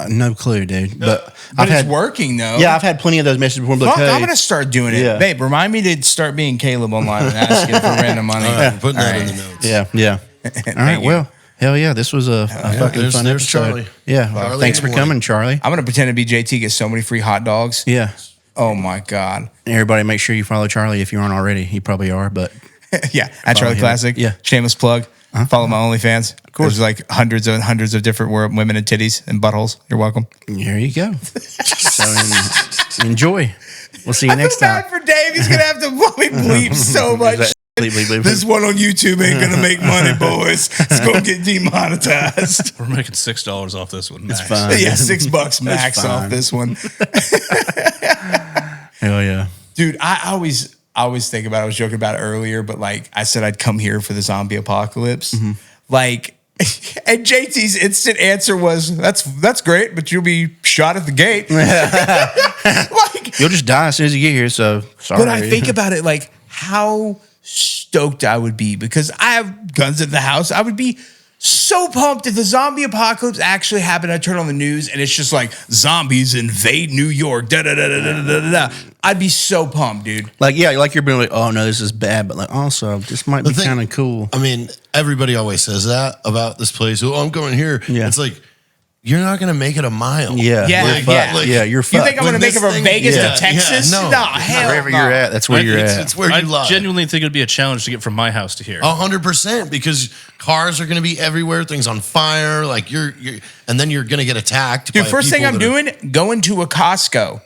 No clue, dude. But I've it's had working though. Yeah, I've had plenty of those messages before. Like, Fuck, hey, I'm gonna start doing it, Yeah. babe. Remind me to start being Caleb online and asking for random money. All right, we're putting that in All the notes. Yeah. All right. you. Well, hell yeah, this was a fucking There's- fun there's episode. Charlie. Yeah. Charlie Thanks in for the coming, morning. Charlie. I'm gonna pretend to be JT. Get so many free hot dogs. Yeah. Oh my god. Everybody, make sure you follow Charlie if you aren't already. You probably are, but Yeah, at Charlie him. Classic. Yeah. Shameless plug. Follow my OnlyFans. Of course, there's like hundreds and hundreds of different women and titties and buttholes. You're welcome. here you go. So enjoy. We'll see you next I feel time. bad for Dave. He's gonna have to bleep so much. Bleep, bleep, bleep. This one on YouTube ain't gonna make money, boys. It's gonna get demonetized. We're making $6 off this one. Max. fine. Yeah, $6 max fine. off this one. Hell yeah. Dude, I always think about it. I was joking about it earlier, but like I said I'd come here for the zombie apocalypse. Like and JT's instant answer was, that's great, but you'll be shot at the gate. Like, You'll just die as soon as you get here, so sorry. but I think about it like how stoked I would be because I have guns at the house. I would be so pumped if the zombie apocalypse actually happened. I turn on the news and it's just like zombies invade New York. Da da da da da da da. I'd be so pumped, dude. like, yeah, like you're being like, oh no, this is bad, but like also this might be thing- kind of cool. I mean, everybody always says that about this place. Oh, I'm going here. Yeah. It's like, you're not going to make it a mile. Yeah, Yeah, you're yeah. fucked. Like, yeah, you're You fucked. think I'm gonna When make it this from thing- Vegas yeah, to Texas? yeah, no. Nah, hell Wherever no. you're at, that's where you're at. It's where I you lie. genuinely think it'd be a challenge to get from my house to here. 100% because cars are going to be everywhere. Things on fire. Like you're and then you're going to get attacked. Dude, by first thing people I'm that are- doing, going to a Costco.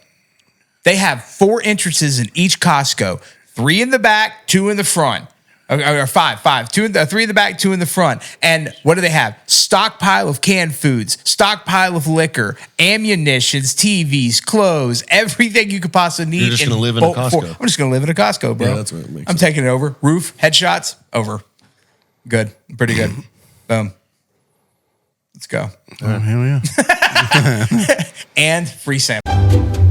They have 4 entrances in each Costco. 3 in the back, 2 in the front. Or 5. 3 in the back, 2 in the front. And what do they have? Stockpile of canned foods, stockpile of liquor, ammunitions, TVs, clothes, everything you could possibly need. You're just gonna live in a bulk Costco. I'm just going to live in a Costco, bro. Yeah, that's what makes I'm sense. taking it over. Roof, headshots, over. Good. Pretty good. Boom. Let's go. Oh, hell yeah. And free sample.